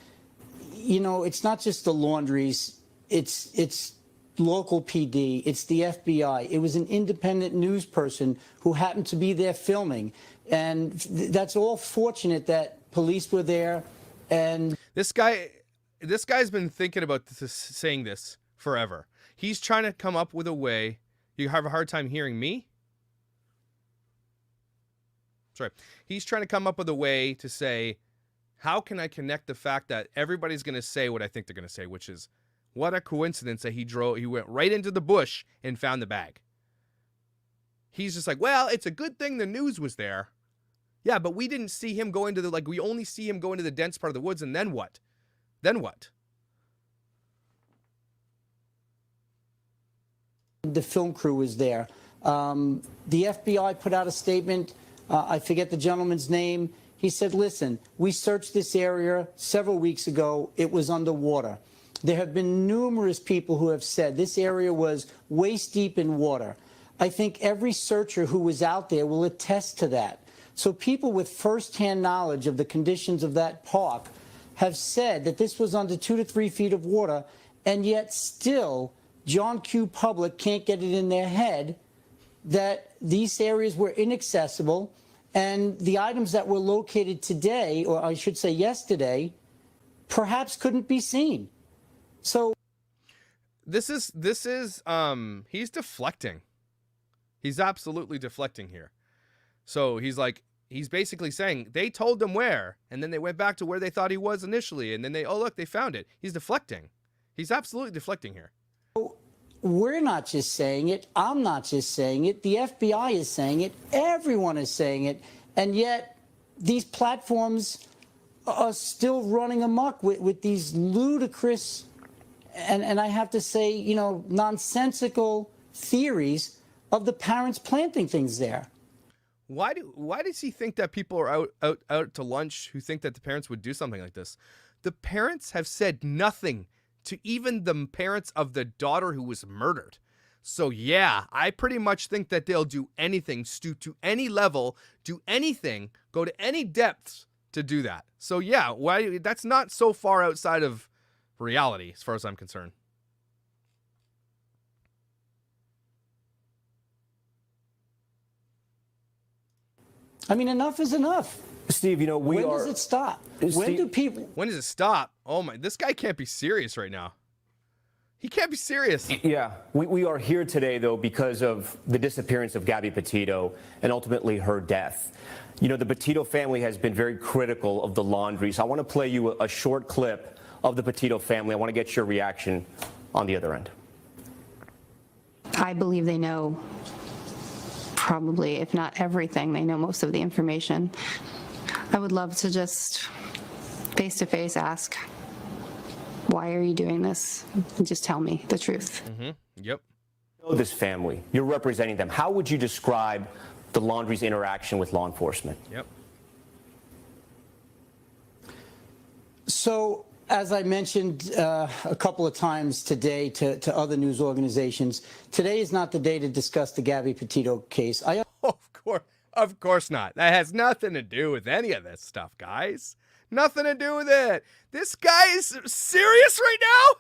you know, it's not just the Laundries, it's local PD, it's the FBI. It was an independent news person who happened to be there filming, and that's all fortunate that police were there. And this guy's been thinking about saying this forever. He's trying to come up with a way. You have a hard time hearing me? Sorry. He's trying to come up with a way to say, how can I connect the fact that everybody's going to say what I think they're going to say, which is, what a coincidence that he went right into the bush and found the bag. He's just like, well, it's a good thing the news was there. Yeah, but we didn't see him go into we only see him go into the dense part of the woods, and then what? Then what? The film crew was there. The FBI put out a statement. I forget the gentleman's name. He said, listen, we searched this area several weeks ago. It was underwater. There have been numerous people who have said this area was waist deep in water. I think every searcher who was out there will attest to that. So people with firsthand knowledge of the conditions of that park have said that this was under 2 to 3 feet of water, and yet still John Q. Public can't get it in their head that these areas were inaccessible, and the items that were located today, or I should say yesterday, perhaps couldn't be seen. So this is he's deflecting. He's absolutely deflecting here. So he's basically saying they told them where, and then they went back to where they thought he was initially, and then oh look, they found it. He's deflecting. He's absolutely deflecting here. We're not just saying it. I'm not just saying it. The FBI is saying it. Everyone is saying it. And yet these platforms are still running amok with these ludicrous and I have to say, you know, nonsensical theories of the parents planting things there. Why does he think that people are out to lunch who think that the parents would do something like this? The parents have said nothing to even the parents of the daughter who was murdered. So yeah, I pretty much think that they'll do anything, stoop to any level, do anything, go to any depths to do that. So yeah, that's not so far outside of reality as far as I'm concerned. I mean, enough is enough. Steve, you know, when does it stop? When does it stop? Oh my, this guy can't be serious right now. He can't be serious. Yeah, we are here today, though, because of the disappearance of Gabby Petito and ultimately her death. You know, the Petito family has been very critical of the Laundrie, so I want to play you a short clip of the Petito family. I want to get your reaction on the other end. I believe they know probably, if not everything, they know most of the information. I would love to just face-to-face ask, why are you doing this? And just tell me the truth. Mm-hmm. Yep. You know this family. You're representing them. How would you describe the Laundrie's interaction with law enforcement? Yep. So, as I mentioned a couple of times today to other news organizations, today is not the day to discuss the Gabby Petito case. Of course not. That has nothing to do with any of this stuff, guys. Nothing to do with it. This guy is serious right now?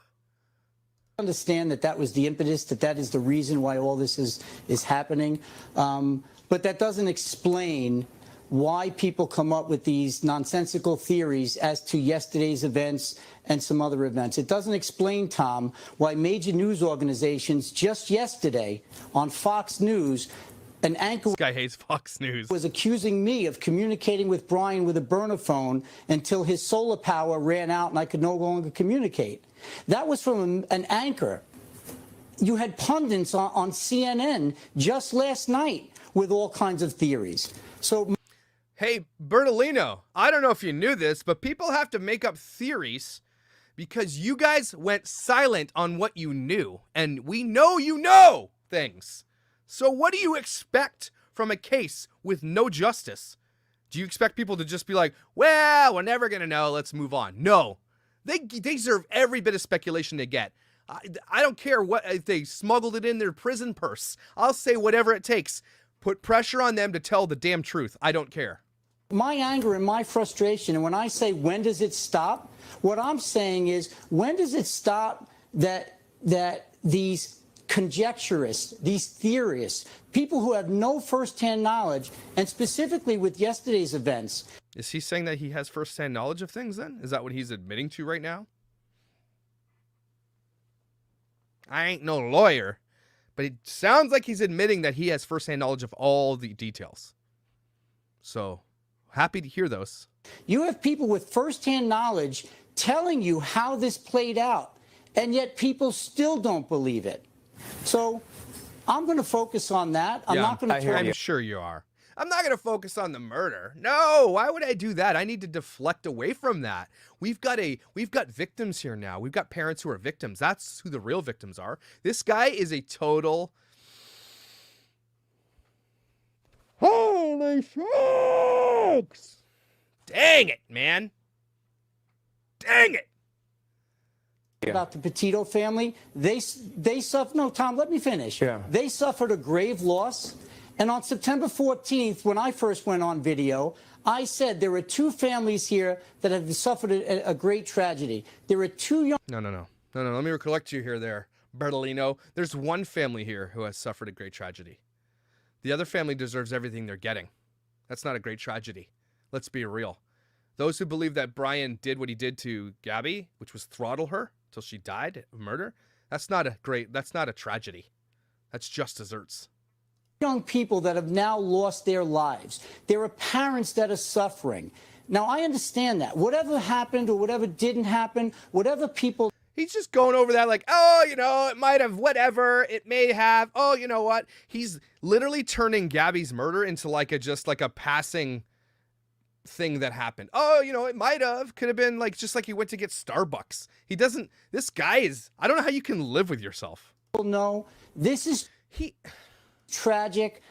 I understand that was the impetus, that is the reason why all this is happening. But that doesn't explain why people come up with these nonsensical theories as to yesterday's events and some other events. It doesn't explain, Tom, why major news organizations just yesterday on Fox News, an anchor this guy hates Fox News. Was accusing me of communicating with Brian with a burner phone until his solar power ran out and I could no longer communicate. That was from an anchor. You had pundits on CNN just last night with all kinds of theories. So Hey, Bertolino, I don't know if you knew this, but people have to make up theories because you guys went silent on what you knew, and we know you know things. So what do you expect from a case with no justice? Do you expect people to just be like, well, we're never going to know, let's move on? No. They deserve every bit of speculation they get. I don't care what if they smuggled it in their prison purse. I'll say whatever it takes. Put pressure on them to tell the damn truth. I don't care. My anger and my frustration, and when I say when does it stop, what I'm saying is when does it stop that these conjecturists, these theorists, people who have no firsthand knowledge, and specifically with yesterday's events. Is he saying that he has firsthand knowledge of things then? Is that what he's admitting to right now? I ain't no lawyer, but it sounds like he's admitting that he has firsthand knowledge of all the details. So, happy to hear those. You have people with firsthand knowledge telling you how this played out, and yet people still don't believe it. So, I'm going to focus on that. I'm not going to turn. I'm sure you are. I'm not going to focus on the murder. No, why would I do that? I need to deflect away from that. We've got victims here now. We've got parents who are victims. That's who the real victims are. This guy is a total holy smokes. Dang it, man. Dang it. About the Petito family, they suffered. No, Tom, let me finish. Yeah. They suffered a grave loss. And on September 14th, when I first went on video, I said there are two families here that have suffered a great tragedy. There are two young... No. Let me recollect you here there, Bertolino. There's one family here who has suffered a great tragedy. The other family deserves everything they're getting. That's not a great tragedy. Let's be real. Those who believe that Brian did what he did to Gabby, which was throttle her till she died of murder, that's not a tragedy. That's just desserts. Young people that have now lost their lives. There are parents that are suffering. Now, I understand that. Whatever happened or whatever didn't happen, whatever people... He's just going over that like, oh, you know, it might have, whatever, it may have. Oh, you know what? He's literally turning Gabby's murder into just like a passing thing that happened. Oh, you know, it might have. Could have been like just like he went to get Starbucks. This guy is, I don't know how you can live with yourself. No, this is... tragic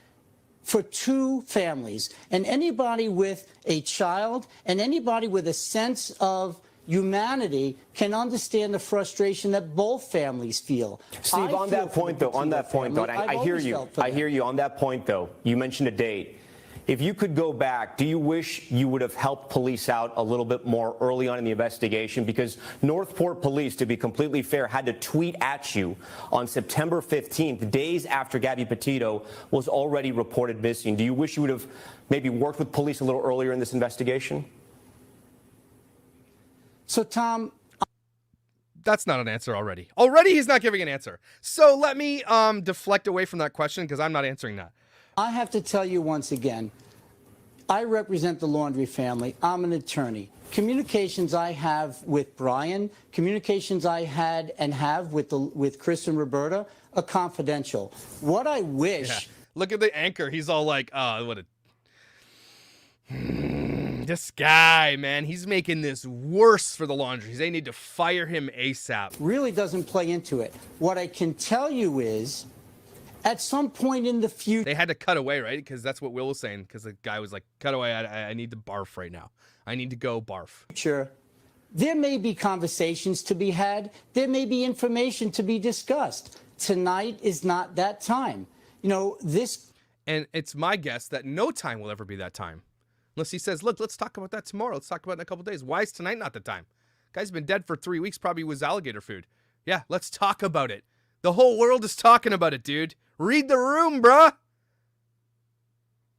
for two families, and anybody with a child and anybody with a sense of humanity can understand the frustration that both families feel. Steve, on that point though, I hear you on that point though. You mentioned a date. If you could go back, do you wish you would have helped police out a little bit more early on in the investigation? Because Northport Police, to be completely fair, had to tweet at you on September 15th, days after Gabby Petito was already reported missing. Do you wish you would have maybe worked with police a little earlier in this investigation? So, Tom... That's not an answer already. Already he's not giving an answer. So let me deflect away from that question because I'm not answering that. I have to tell you once again, I represent the Laundrie family. I'm an attorney. Communications I have with Brian, communications I had and have with Chris and Roberta are confidential. What I wish... Yeah. Look at the anchor. He's all like, oh, what a... This guy, man, he's making this worse for the Laundries. They need to fire him ASAP. Really doesn't play into it. What I can tell you is... at some point in the future... They had to cut away, right? Because that's what Will was saying. Because the guy was like, cut away. I need to barf right now. I need to go barf. There may be conversations to be had. There may be information to be discussed. Tonight is not that time. You know, this... And it's my guess that no time will ever be that time. Unless he says, look, let's talk about that tomorrow. Let's talk about it in a couple days. Why is tonight not the time? Guy's been dead for 3 weeks. Probably was alligator food. Yeah, let's talk about it. The whole world is talking about it, dude. Read the room, bruh.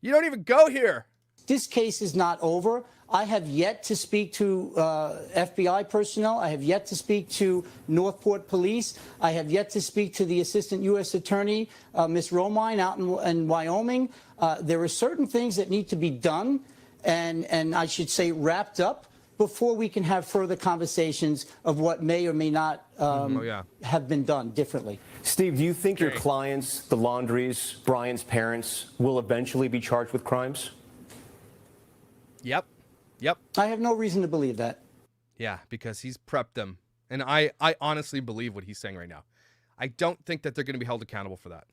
You don't even go here. This case is not over. I have yet to speak to FBI personnel. I have yet to speak to Northport Police. I have yet to speak to the Assistant U.S. Attorney, Ms. Romine, out in Wyoming. There are certain things that need to be done, and I should say wrapped up, before we can have further conversations of what may or may not have been done differently. Steve, do you think your clients, the Laundries, Brian's parents, will eventually be charged with crimes? Yep. Yep. I have no reason to believe that. Yeah, because he's prepped them. And I honestly believe what he's saying right now. I don't think that they're going to be held accountable for that.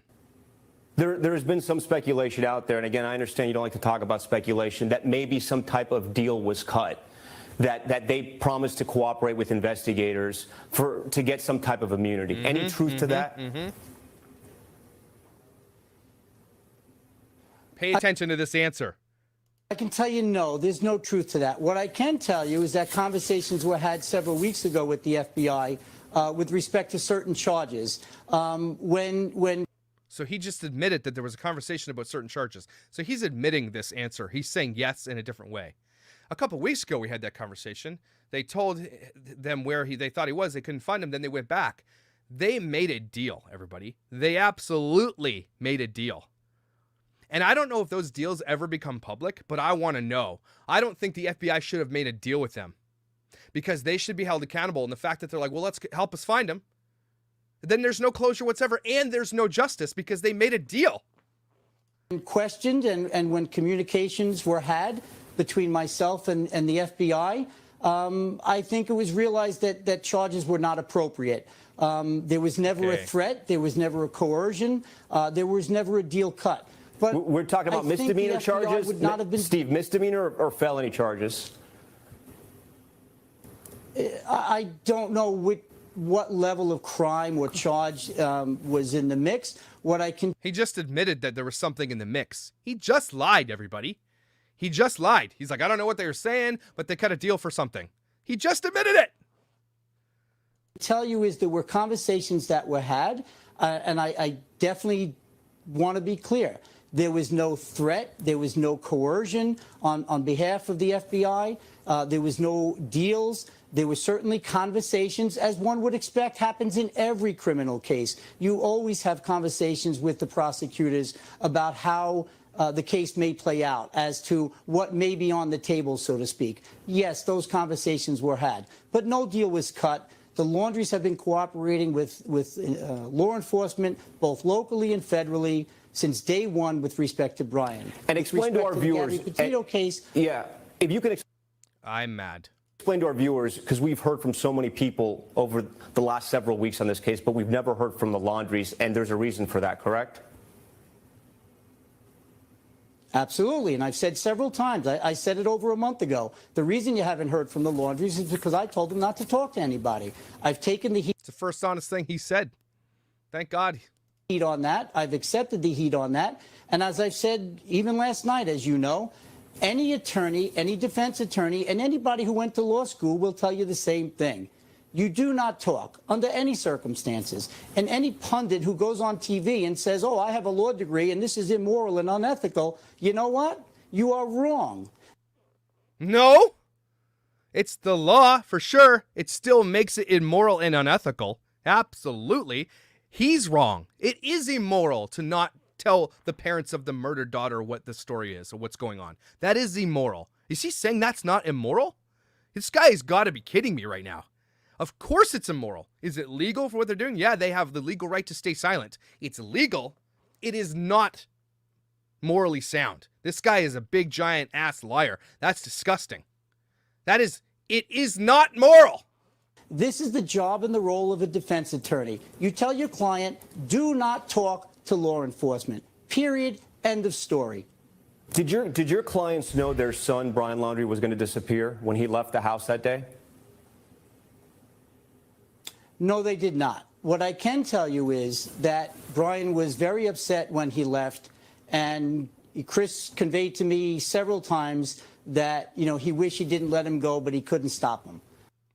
There has been some speculation out there, and again, I understand you don't like to talk about speculation, that maybe some type of deal was cut, that they promised to cooperate with investigators to get some type of immunity. Any truth to that? Pay attention to this answer. I can tell you no, there's no truth to that. What I can tell you is that conversations were had several weeks ago with the FBI with respect to certain charges. So he just admitted that there was a conversation about certain charges. So he's admitting this answer. He's saying yes in a different way. A couple weeks ago, we had that conversation. They told them where they thought he was. They couldn't find him. Then they went back. They made a deal, everybody. They absolutely made a deal. And I don't know if those deals ever become public, but I want to know. I don't think the FBI should have made a deal with them because they should be held accountable. And the fact that they're like, well, let's help us find him. Then there's no closure whatsoever, and there's no justice because they made a deal. Questioned and when communications were had between myself and the FBI, I think it was realized that charges were not appropriate. There was never a threat. There was never a coercion. There was never a deal cut. But we're talking about misdemeanor charges? Would not have been... Steve, misdemeanor or felony charges? I don't know what level of crime or charge was in the mix. He just admitted that there was something in the mix. He just lied, everybody. He just lied. He's like, I don't know what they were saying, but they cut a deal for something. He just admitted it. Tell you is there were conversations that were had, and I definitely want to be clear. There was no threat. There was no coercion on behalf of the FBI. There was no deals. There were certainly conversations, as one would expect happens in every criminal case. You always have conversations with the prosecutors about how the case may play out, as to what may be on the table, so to speak. Yes, those conversations were had, but no deal was cut. The Laundries have been cooperating with law enforcement, both locally and federally, since day one with respect to Brian. And explain to our viewers. The Petito case. Yeah, if you could. I'm mad. Explain to our viewers, because we've heard from so many people over the last several weeks on this case, but we've never heard from the Laundries, and there's a reason for that, correct? Absolutely, and I've said several times, I said it over a month ago, the reason you haven't heard from the Laundries is because I told them not to talk to anybody. I've taken the heat. It's the first honest thing he said. Thank God. Heat on that. I've accepted the heat on that. And as I've said, even last night, as you know, any attorney, any defense attorney, and anybody who went to law school will tell you the same thing. You do not talk under any circumstances. And any pundit who goes on TV and says, oh, I have a law degree and this is immoral and unethical, you know what? You are wrong. No, it's the law for sure. It still makes it immoral and unethical. Absolutely. He's wrong. It is immoral to not tell the parents of the murdered daughter what the story is or what's going on. That is immoral. Is he saying that's not immoral? This guy has got to be kidding me right now. Of course it's immoral. Is it legal for what they're doing? Yeah, they have the legal right to stay silent. It's legal. It is not morally sound. This guy is a big, giant ass liar. That's disgusting. It is not moral. This is the job and the role of a defense attorney. You tell your client, do not talk to law enforcement. Period. End of story. Did your clients know their son, Brian Laundrie, was going to disappear when he left the house that day? No, they did not. What I can tell you is that Brian was very upset when he left, and Chris conveyed to me several times that, he wished he didn't let him go, but he couldn't stop him.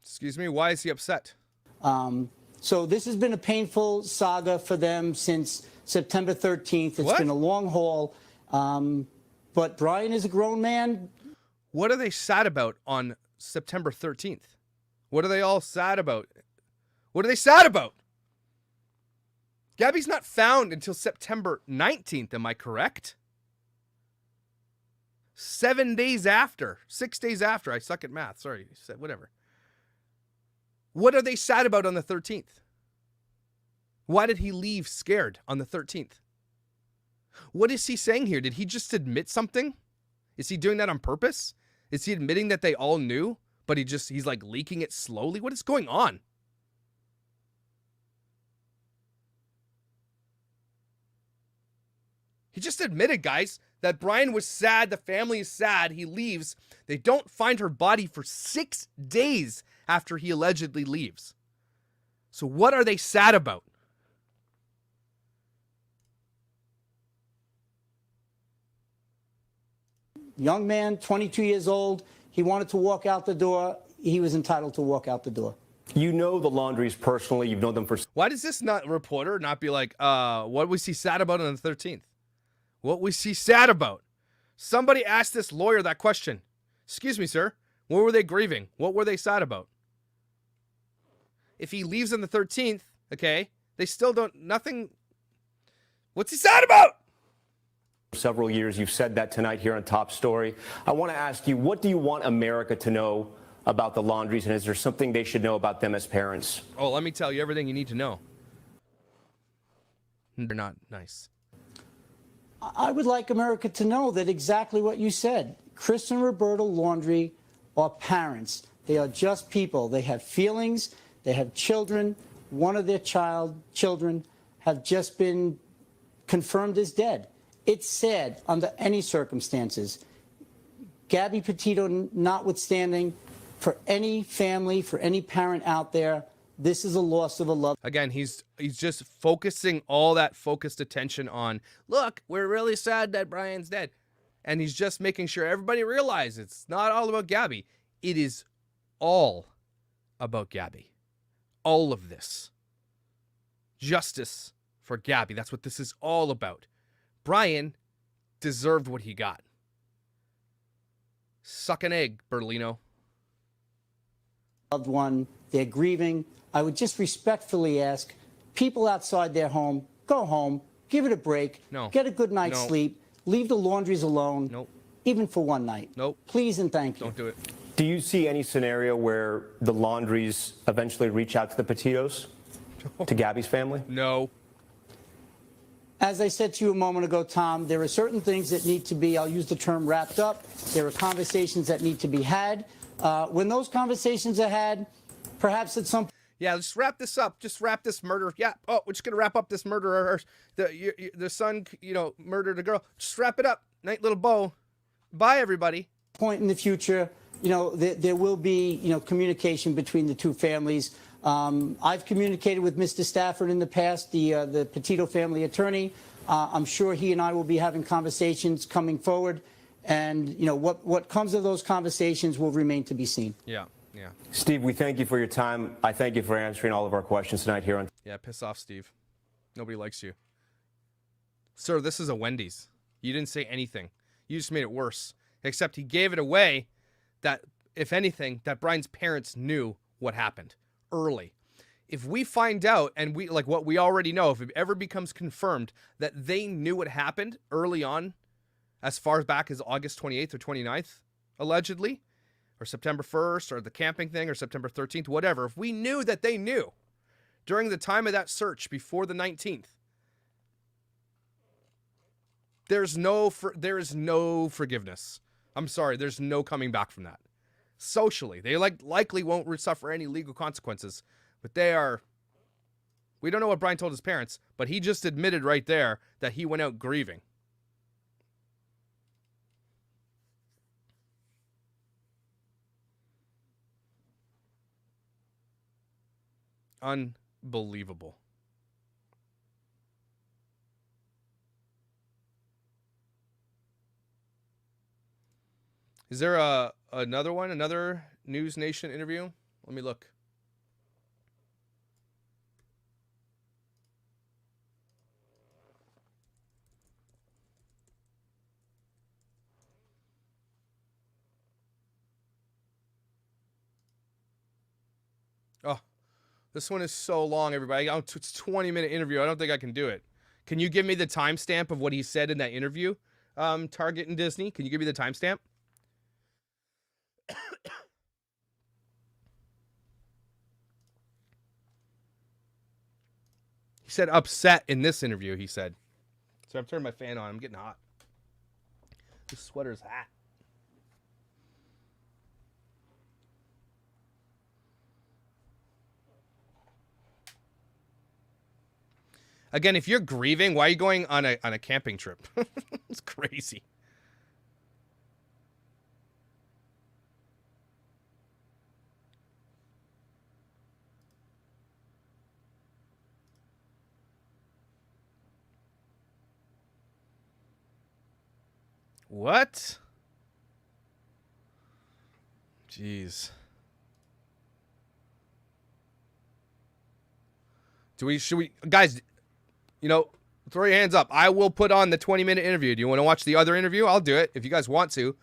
Excuse me, why is he upset? So this has been a painful saga for them since September 13th. It's been a long haul, but Brian is a grown man. What are they sad about on September 13th? What are they all sad about? What are they sad about? Gabby's not found until September 19th, am I correct? 7 days after, 6 days after. I suck at math, sorry, whatever. What are they sad about on the 13th? Why did he leave scared on the 13th? What is he saying here? Did he just admit something? Is he doing that on purpose? Is he admitting that they all knew, but he's like leaking it slowly? What is going on? He just admitted, guys, that Brian was sad. The family is sad. He leaves. They don't find her body for 6 days after he allegedly leaves. So what are they sad about? Young man, 22 years old. He wanted to walk out the door. He was entitled to walk out the door. You know the Laundries personally. You've known them for... Why does this reporter not be like, what was he sad about on the 13th? What was he sad about? Somebody asked this lawyer that question. Excuse me, sir. What were they grieving? What were they sad about? If he leaves on the 13th, okay, they still don't, nothing. What's he sad about? Several years. You've said that tonight here on Top Story. I want to ask you, what do you want America to know about the Laundries, and is there something they should know about them as parents? Oh, let me tell you everything you need to know. They're not nice. I would like America to know that exactly what you said. Chris and Roberta Laundrie are parents. They are just people. They have feelings. They have children. One of their children have just been confirmed as dead. It's sad under any circumstances. Gabby Petito notwithstanding, for any family, for any parent out there, this is a loss of a loved. Again, he's just focusing all that focused attention on, look, we're really sad that Brian's dead. And he's just making sure everybody realizes it's not all about Gabby. It is all about Gabby. All of this. Justice for Gabby. That's what this is all about. Brian deserved what he got. Suck an egg, Berlino. Loved one, they're grieving. I would just respectfully ask people outside their home, go home, give it a break, No. get a good night's sleep, leave the Laundries alone, Nope. even for one night. Nope. Please and thank you. Don't do it. Do you see any scenario where the Laundries eventually reach out to the Petitos, to Gabby's family? No. As I said to you a moment ago, Tom, there are certain things that need to be, I'll use the term wrapped up. There are conversations that need to be had. When those conversations are had, perhaps at some point. Yeah, let's wrap this up. Just wrap this murder. Yeah. Oh, we're just going to wrap up this murder. The son, murdered a girl. Just wrap it up. Night little bow. Bye, everybody. Point in the future, there will be, communication between the two families. I've communicated with Mr. Stafford in the past, the Petito family attorney. I'm sure he and I will be having conversations coming forward. And, what comes of those conversations will remain to be seen. Yeah, yeah. Steve, we thank you for your time. I thank you for answering all of our questions tonight here on... Yeah, piss off, Steve. Nobody likes you. Sir, this is a Wendy's. You didn't say anything. You just made it worse. Except he gave it away that, if anything, that Brian's parents knew what happened early. If we find out, and we like what we already know, if it ever becomes confirmed that they knew what happened early on, as far back as August 28th or 29th, allegedly, or September 1st, or the camping thing, or September 13th, whatever, if we knew that they knew during the time of that search before the 19th, there is no forgiveness. I'm sorry, there's no coming back from that. Socially, they likely won't suffer any legal consequences, but we don't know what Brian told his parents, but he just admitted right there that he went out grieving. Unbelievable. Is there another News Nation interview? Let me look. Oh, this one is so long, everybody. It's a 20-minute interview. I don't think I can do it. Can you give me the timestamp of what he said in that interview? Target and Disney, can you give me the timestamp? He said upset in this interview, he said. So I've turned my fan on. I'm getting hot. This sweater's hot. Again, if you're grieving, why are you going on a camping trip? It's crazy. What? Jeez. Should we, guys, you know, throw your hands up. I will put on the 20-minute interview. Do you want to watch the other interview? I'll do it if you guys want to.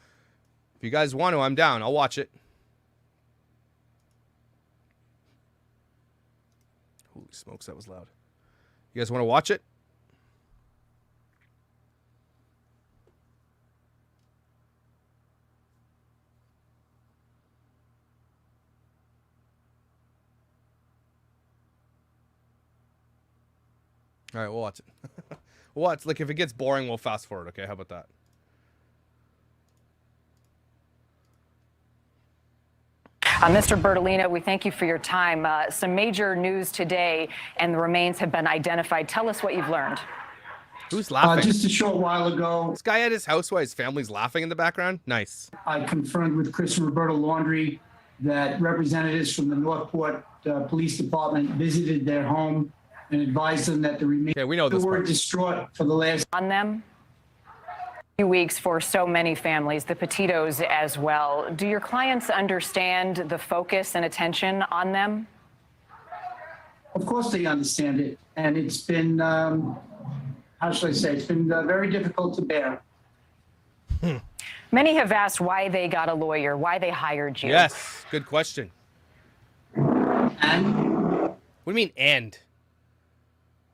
If you guys want to, I'm down. I'll watch it. Holy smokes, that was loud. You guys want to watch it? All right, we'll watch it. We'll watch. Like, if it gets boring, we'll fast forward, okay? How about that? Mr. Bertolino, we thank you for your time. Some major news today, and the remains have been identified. Tell us what you've learned. Who's laughing? Just a short while ago, This guy at his house while his family's laughing in the background? Nice. I confirmed with Chris and Roberta Laundrie that representatives from the Northport Police Department visited their home and advised them that the remains Okay, we know this were part. distraught for the last On them. Few weeks for so many families, the Petitos as well. Do your clients understand the focus and attention on them? Of course they understand it, and it's been, how should I say, it's been very difficult to bear. Many have asked why they got a lawyer, why they hired you. Yes, good question. And What do you mean, and?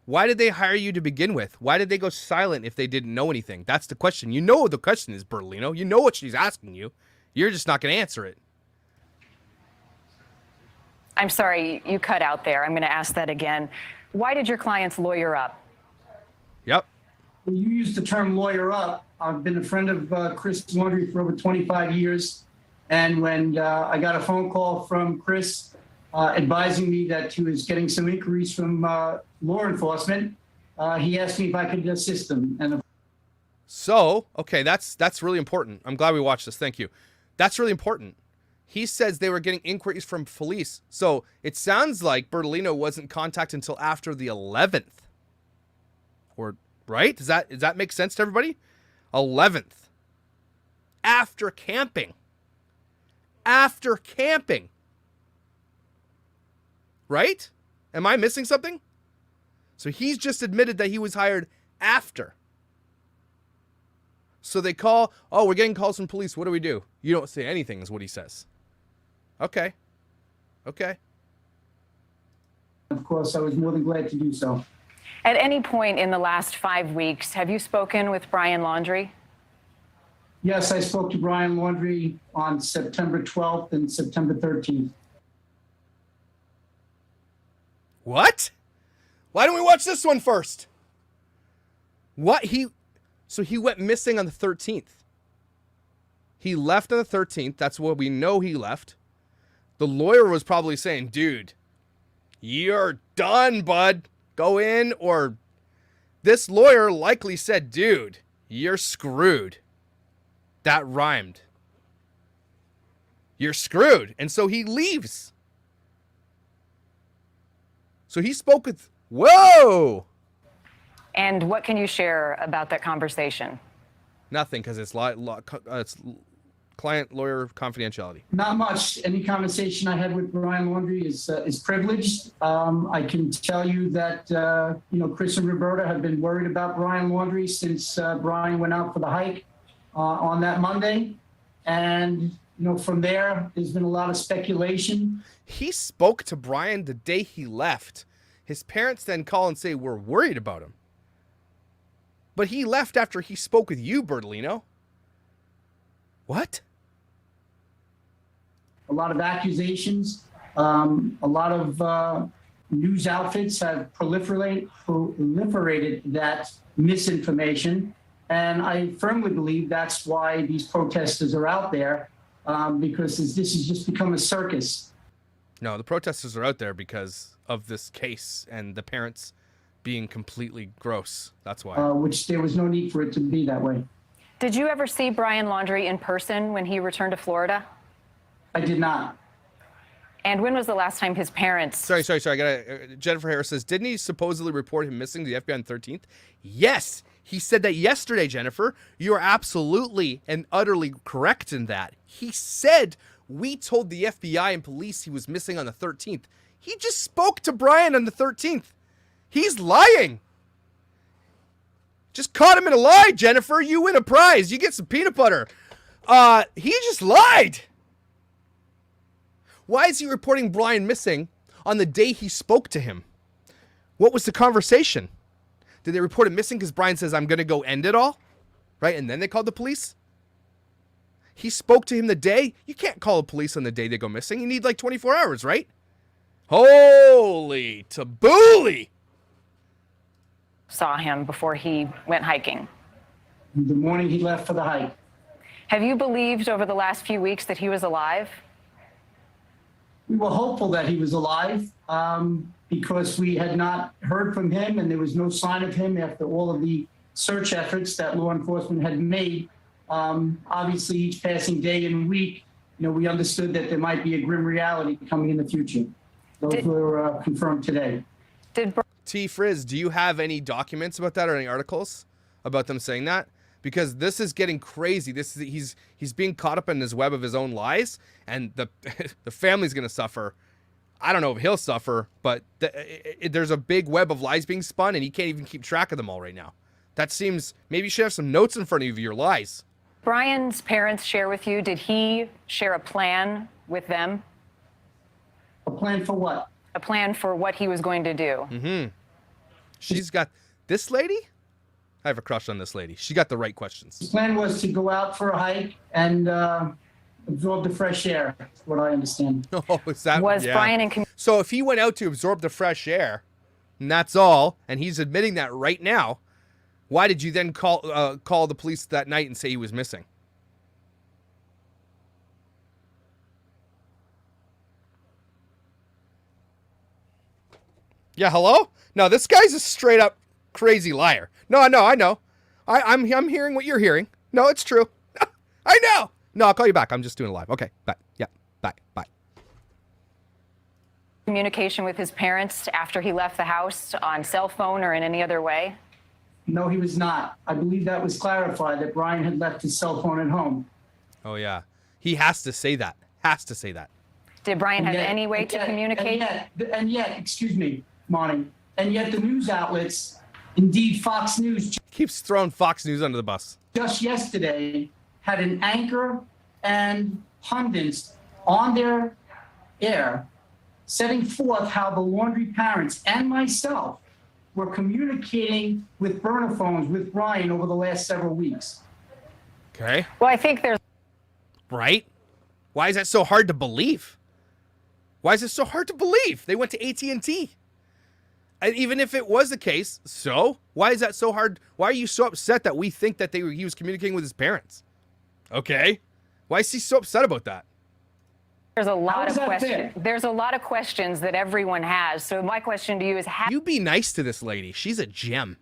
Why did they hire you to begin with? Why did they go silent if they didn't know anything? That's the question. You know what the question is, Bertolino. You know what she's asking you. You're just not going to answer it. I'm sorry, you cut out there. I'm going to ask that again. Why did your clients lawyer up? Yep. when you use the term lawyer up, I've been a friend of Chris Laundrie for over 25 years. And when I got a phone call from Chris advising me that he was getting some inquiries from law enforcement, he asked me if I could assist him. And so, okay, that's really important. I'm glad we watched this. Thank you. That's really important. He says they were getting inquiries from police. So it sounds like Bertolino wasn't contacted until after the 11th. Or, right? Does that make sense to everybody? 11th. After camping. After camping. Right? Am I missing something? So he's just admitted that he was hired after. So they call, oh, we're getting calls from police. What do we do? You don't say anything is what he says. Okay. Okay. of course, I was more than glad to do so. At any point in the last 5 weeks, have you spoken with Brian Laundrie? Yes, I spoke to Brian Laundrie on September 12th and September 13th. What? Why don't we watch this one first? So he went missing on the 13th. He left on the 13th. That's what we know he left. The lawyer was probably saying, dude, you're done, bud. Go in. Or this lawyer likely said, dude, you're screwed. That rhymed. You're screwed. And so he leaves. So he spoke with, whoa. And what can you share about that conversation? Nothing, because it's client-lawyer confidentiality. Not much. Any conversation I had with Brian Laundrie is privileged. I can tell you that Chris and Roberta have been worried about Brian Laundrie since Brian went out for the hike on that Monday, and from there's been a lot of speculation. He spoke to Brian the day he left. His parents then call and say, we're worried about him. But he left after he spoke with you, Bertolino. What? A lot of accusations. A lot of news outfits have proliferated that misinformation. And I firmly believe that's why these protesters are out there, because this has just become a circus. No, the protesters are out there because of this case and the parents being completely gross. That's why. which there was no need for it to be that way. Did you ever see Brian Laundrie in person when he returned to Florida? I did not. And when was the last time his parents... Sorry. I got Jennifer Harris says, didn't he supposedly report him missing to the FBI on the 13th? Yes, he said that yesterday, Jennifer. You are absolutely and utterly correct in that. He said we told the FBI and police he was missing on the 13th. He just spoke to Brian on the 13th. He's lying. Just caught him in a lie, Jennifer. You win a prize. You get some peanut butter. He just lied. Why is he reporting Brian missing on the day he spoke to him? What was the conversation? Did they report him missing because Brian says, I'm going to go end it all? Right? And then they called the police? He spoke to him the day. You can't call the police on the day they go missing. You need like 24 hours, right? Holy tabooly. saw him before he went hiking? The morning he left for the hike. Have you believed over the last few weeks that he was alive? We were hopeful that he was alive because we had not heard from him and there was no sign of him after all of the search efforts that law enforcement had made. Obviously, each passing day and week, we understood that there might be a grim reality coming in the future. Those were confirmed today. T. Frizz, do you have any documents about that or any articles about them saying that? Because this is getting crazy. He's being caught up in this web of his own lies, and the family's going to suffer. I don't know if he'll suffer, but there's a big web of lies being spun, and he can't even keep track of them all right now. That seems, maybe you should have some notes in front of you of your lies. Brian's parents share with you, did he share a plan with them? A plan for what? A plan for what he was going to do. Mm-hmm. She's got, this lady? I have a crush on this lady. She got the right questions. His plan was to go out for a hike and absorb the fresh air, is what I understand. Oh, is that? Was yeah. Brian in... So if he went out to absorb the fresh air, and that's all, and he's admitting that right now, why did you then call the police that night and say he was missing? Yeah, hello? No, this guy's a straight up crazy liar. No, I know. I'm hearing what you're hearing. No, it's true. I know. No, I'll call you back. I'm just doing it live. Okay, bye. Yeah, bye. Communication with his parents after he left the house on cell phone or in any other way? No, he was not. I believe that was clarified, that Brian had left his cell phone at home. Oh, yeah. He has to say that. Did Brian have any way to communicate? And yet, excuse me, Monty, and yet the news outlets, indeed Fox News, Keeps throwing Fox News under the bus. just yesterday had an anchor and pundits on their air setting forth how the Laundrie parents and myself were communicating with burner phones with Brian over the last several weeks. Okay. Well, I think there's... Right? Why is that so hard to believe? Why is it so hard to believe? They went to AT&T. And even if it was the case, so why is that so hard? Why are you so upset that we think that he was communicating with his parents? Okay. Why is he so upset about that? There's a lot of questions. questions. There's a lot of questions that everyone has. So my question to you is, You be nice to this lady. She's a gem,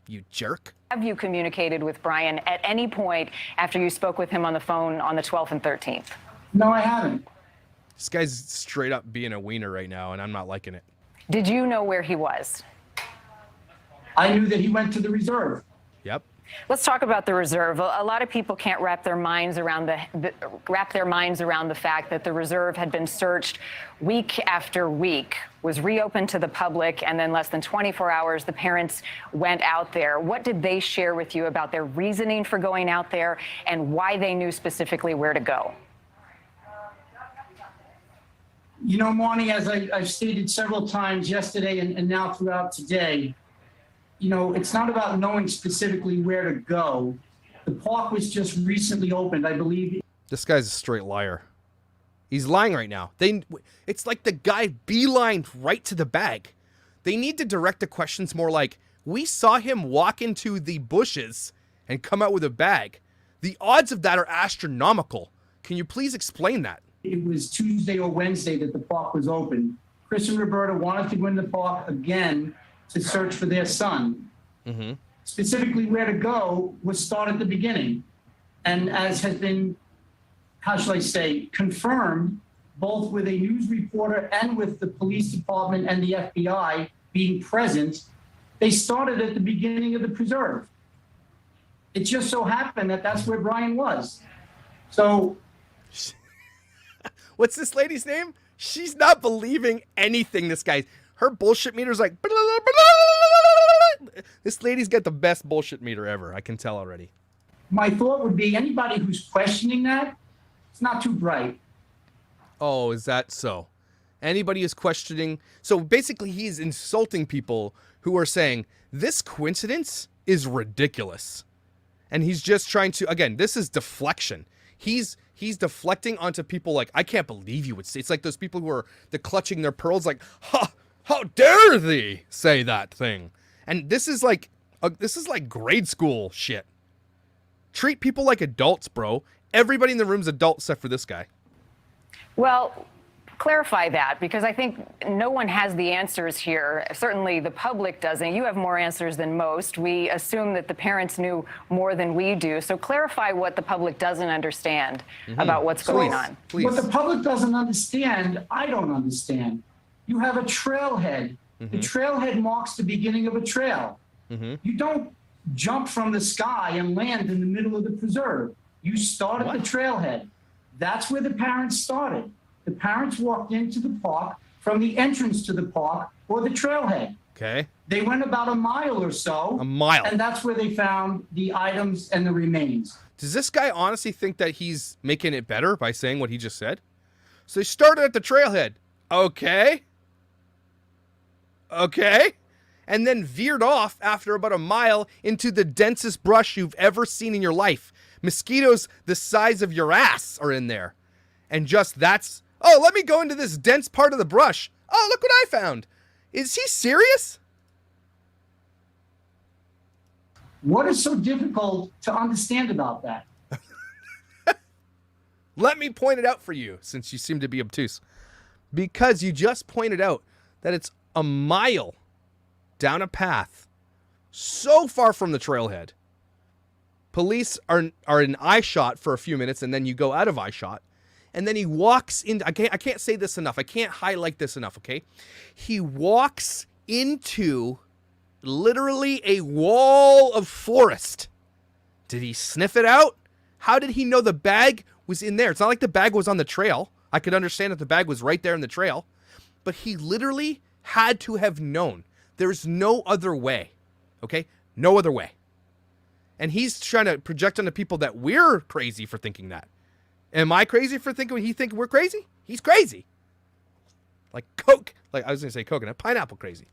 you jerk. have you communicated with Brian at any point after you spoke with him on the phone on the 12th and 13th? No, I haven't. This guy's straight up being a wiener right now, and I'm not liking it. Did you know where he was? I knew that he went to the reserve. Yep. Let's talk about the reserve. A lot of people can't wrap their minds around the fact that the reserve had been searched week after week, was reopened to the public, and then less than 24 hours, the parents went out there. What did they share with you about their reasoning for going out there and why they knew specifically where to go? Marnie, as I've stated several times yesterday and now throughout today, it's not about knowing specifically where to go. The park was just recently opened, I believe. This guy's a straight liar. He's lying right now. It's like the guy beelined right to the bag. They need to direct the questions more like, we saw him walk into the bushes and come out with a bag. The odds of that are astronomical. Can you please explain that? It was Tuesday or Wednesday that the park was open. Chris and Roberta wanted to go in the park again to search for their son. Mm-hmm. Specifically where to go was start at the beginning. And as has been, how shall I say, confirmed, both with a news reporter and with the police department and the FBI being present, they started at the beginning of the preserve. It just so happened that that's where Brian was. So, what's this lady's name? She's not believing anything. This guy, her bullshit meter's like, this lady's got the best bullshit meter ever. I can tell already. my thought would be anybody who's questioning that, it's not too bright. Oh, is that so? Anybody is questioning. So basically, he's insulting people who are saying this coincidence is ridiculous. And he's just trying to, again, this is deflection. He's deflecting onto people like, I can't believe you would say. It's like those people who are the clutching their pearls like, ha, how dare thee say that thing? And this is like grade school shit. Treat people like adults, bro. Everybody in the room's adult except for this guy. Well, clarify that, because I think no one has the answers here. Certainly the public doesn't. You have more answers than most. We assume that the parents knew more than we do. So clarify what the public doesn't understand about what's going on. Please. What the public doesn't understand, I don't understand. You have a trailhead. The trailhead marks the beginning of a trail. You don't jump from the sky and land in the middle of the preserve. You start at the trailhead. That's where the parents started. The parents walked into the park from the entrance to the park or the trailhead. Okay. They went about a mile or so. A mile. And that's where they found the items and the remains. Does this guy honestly think that he's making it better by saying what he just said? So they started at the trailhead. Okay. Okay. And then veered off after about a mile into the densest brush you've ever seen in your life. Mosquitoes the size of your ass are in there. And just that's, oh, let me go into this dense part of the brush. Oh, look what I found. Is he serious? What is so difficult to understand about that? Let me point it out for you, since you seem to be obtuse. Because you just pointed out that it's a mile down a path so far from the trailhead. Police are in eye shot for a few minutes, and then you go out of eye shot. And then he walks into, I can't say this enough. I can't highlight this enough, okay? He walks into literally a wall of forest. Did he sniff it out? How did he know the bag was in there? It's not like the bag was on the trail. I could understand if the bag was right there in the trail. But he literally had to have known. There's no other way, okay? No other way. And he's trying to project onto people that we're crazy for thinking that. Am I crazy for thinking he think we're crazy? He's crazy. Like Coke, like I was going to say coconut, pineapple crazy.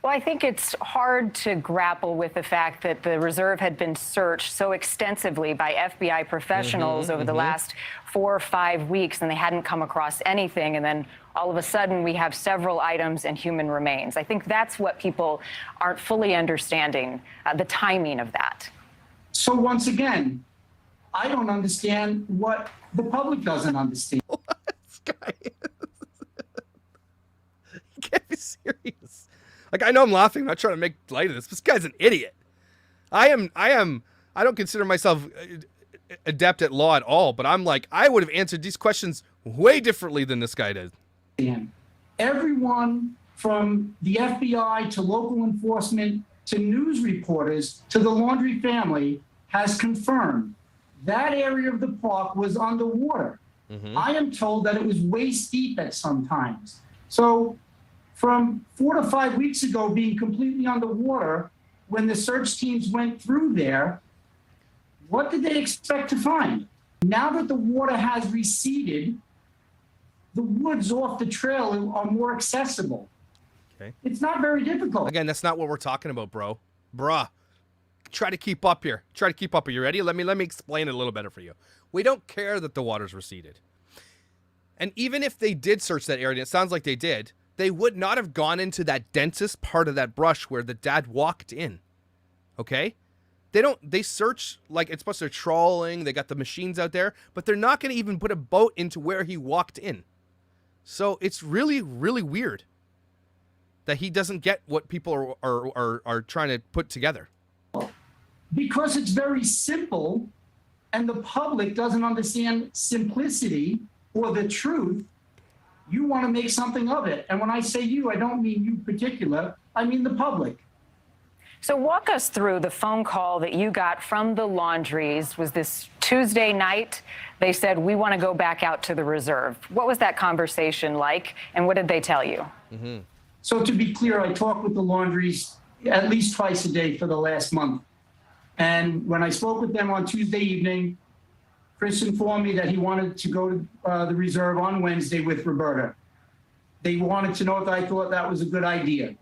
Well, I think it's hard to grapple with the fact that the reserve had been searched so extensively by FBI professionals over the last 4 or 5 weeks, and they hadn't come across anything. And then all of a sudden, we have several items and human remains. I think that's what people aren't fully understanding, the timing of that. So once again, I don't understand what the public doesn't understand. This guy he can't be serious. Like, I know I'm laughing. I'm not trying to make light of this. This guy's an idiot. I don't consider myself adept at law at all, but I'm like, I would have answered these questions way differently than this guy did. Everyone from the FBI to local enforcement to news reporters to the Laundrie family has confirmed that area of the park was underwater. I am told that it was waist deep at some times. So from 4 to 5 weeks ago being completely underwater, when the search teams went through there, what did they expect to find? Now that the water has receded, the woods off the trail are more accessible. Okay. It's not very difficult. Again, that's not what we're talking about, bro. Bruh. Try to keep up here. Try to keep up. Are you ready? Let me explain it a little better for you. We don't care that the water's receded. And even if they did search that area, and it sounds like they did, they would not have gone into that densest part of that brush where the dad walked in. Okay? They search like it's supposed to be trawling. They got the machines out there, but they're not going to even put a boat into where he walked in. So it's really, really weird. that he doesn't get what people are trying to put together? Because it's very simple and the public doesn't understand simplicity or the truth. You want to make something of it. And when I say you, I don't mean you particular, I mean the public. So walk us through the phone call that you got from the Laundries. Was this Tuesday night? They said, we want to go back out to the reserve. What was that conversation like, and what did they tell you? Mm-hmm. So to be clear, I talked with the Laundries at least twice a day for the last month. And when I spoke with them on Tuesday evening, Chris informed me that he wanted to go to the reserve on Wednesday with Roberta. They wanted to know if I thought that was a good idea.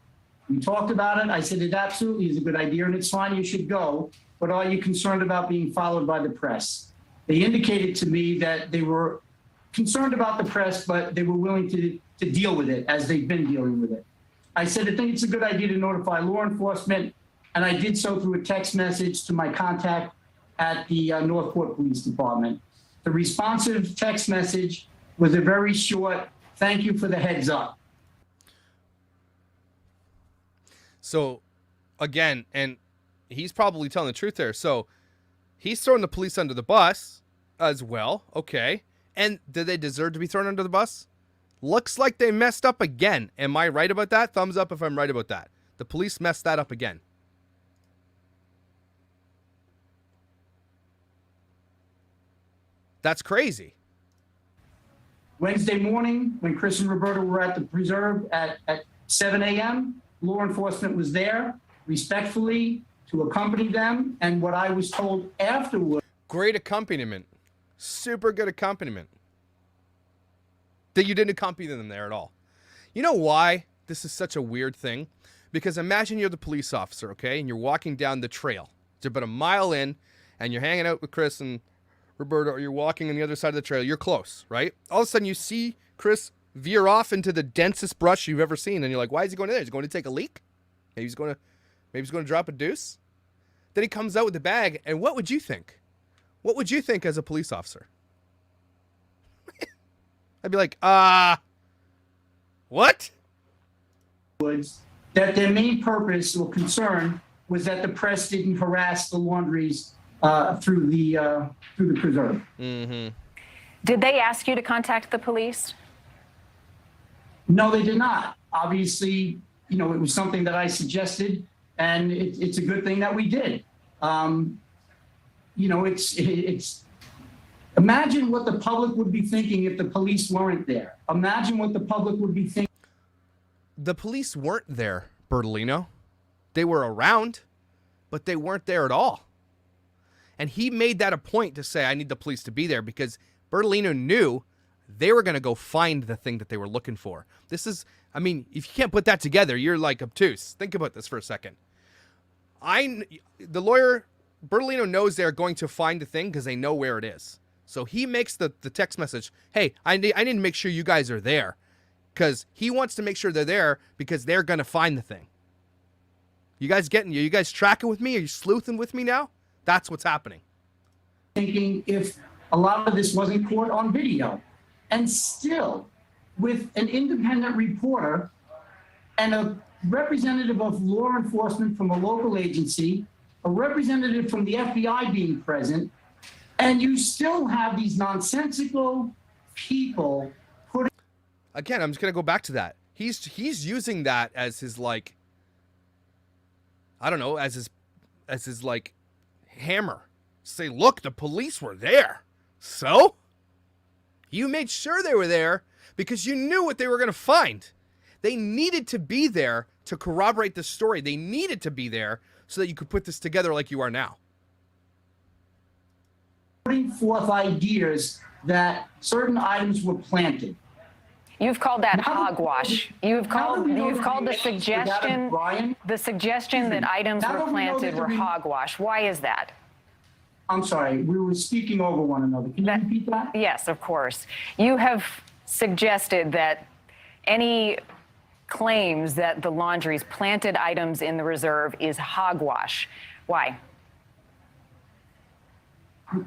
We talked about it. I said, it absolutely is a good idea, and it's fine, you should go. But are you concerned about being followed by the press? They indicated to me that they were concerned about the press, but they were willing to deal with it as they've been dealing with it. I said, I think it's a good idea to notify law enforcement, and I did so through a text message to my contact at the Northport Police Department. The responsive text message was a very short, thank you for the heads up. So, again, and he's probably telling the truth there. So, he's throwing the police under the bus as well. Okay. And did they deserve to be thrown under the bus? Looks like they messed up again. Am I right about that? Thumbs up if I'm right about that. The police messed that up again. That's crazy. Wednesday morning, when Chris and Roberta were at the preserve at 7 a.m., law enforcement was there respectfully to accompany them. And what I was told afterward. Great accompaniment. Super good accompaniment. That you didn't accompany them there at all. You know why this is such a weird thing? Because imagine you're the police officer, okay? And you're walking down the trail. It's about a mile in, and you're hanging out with Chris and Roberta, or you're walking on the other side of the trail. You're close, right? All of a sudden, you see Chris veer off into the densest brush you've ever seen, and you're like, why is he going in there? Is he going to take a leak? Maybe he's going to drop a deuce? Then he comes out with the bag, and what would you think? What would you think as a police officer? I'd be like, what? That their main purpose or concern was that the press didn't harass the Laundries through the preserve. Mm-hmm. Did they ask you to contact the police? No, they did not. Obviously, it was something that I suggested, and it's a good thing that we did. It's imagine what the public would be thinking if the police weren't there. Imagine what the public would be thinking. The police weren't there, Bertolino. They were around, but they weren't there at all. And he made that a point to say, I need the police to be there, because Bertolino knew they were going to go find the thing that they were looking for. This is, I mean, if you can't put that together, you're like obtuse. Think about this for a second. The lawyer, Bertolino, knows they're going to find the thing because they know where it is. So he makes the text message, hey, I need to make sure you guys are there, because he wants to make sure they're there because they're going to find the thing. You guys tracking with me? Are you sleuthing with me now? That's what's happening. Thinking if a lot of this wasn't caught on video. And still, with an independent reporter and a representative of law enforcement from a local agency, a representative from the FBI being present, and you still have these nonsensical people putting... Again, I'm just going to go back to that. He's using that as his, like, I don't know, as his like hammer. Say, look, the police were there. So? You made sure they were there because you knew what they were going to find. They needed to be there to corroborate the story. They needed to be there so that you could put this together like you are now. Putting forth ideas that certain items were planted. You've called that hogwash. You've called the suggestion that items were planted were hogwash. Why is that? I'm sorry, we were speaking over one another. Can you repeat that? Yes, of course. You have suggested that any claims that the Laundries planted items in the reserve is hogwash. Why?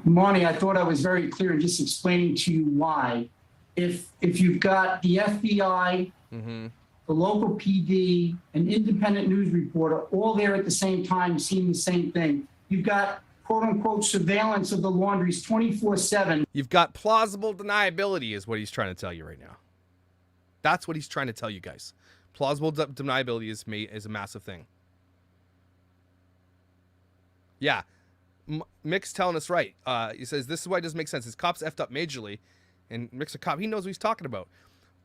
Marnie, I thought I was very clear in just explaining to you why. If you've got the FBI the local PD, an independent news reporter, all there at the same time, seeing the same thing. You've got quote unquote surveillance of the Laundries 24/7. You've got plausible deniability is what he's trying to tell you right now. That's what he's trying to tell you guys. Plausible deniability is a massive thing. Yeah. Mick's telling us right. He says, this is why it doesn't make sense. His cop's effed up majorly. And Mick's a cop. He knows what he's talking about.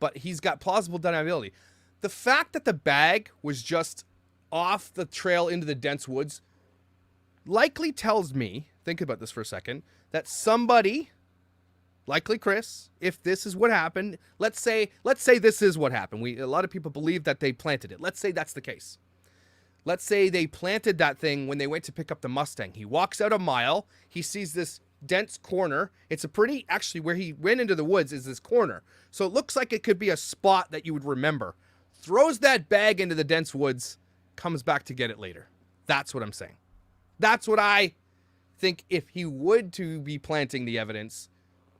But he's got plausible deniability. The fact that the bag was just off the trail into the dense woods likely tells me, think about this for a second, that somebody, likely Chris, if this is what happened, let's say this is what happened. A lot of people believe that they planted it. Let's say that's the case. Let's say they planted that thing when they went to pick up the Mustang. He walks out a mile. He sees this dense corner. It's a pretty, actually, where he went into the woods is this corner. So it looks like it could be a spot that you would remember. Throws that bag into the dense woods, comes back to get it later. That's what I'm saying. That's what I think if he would to be planting the evidence,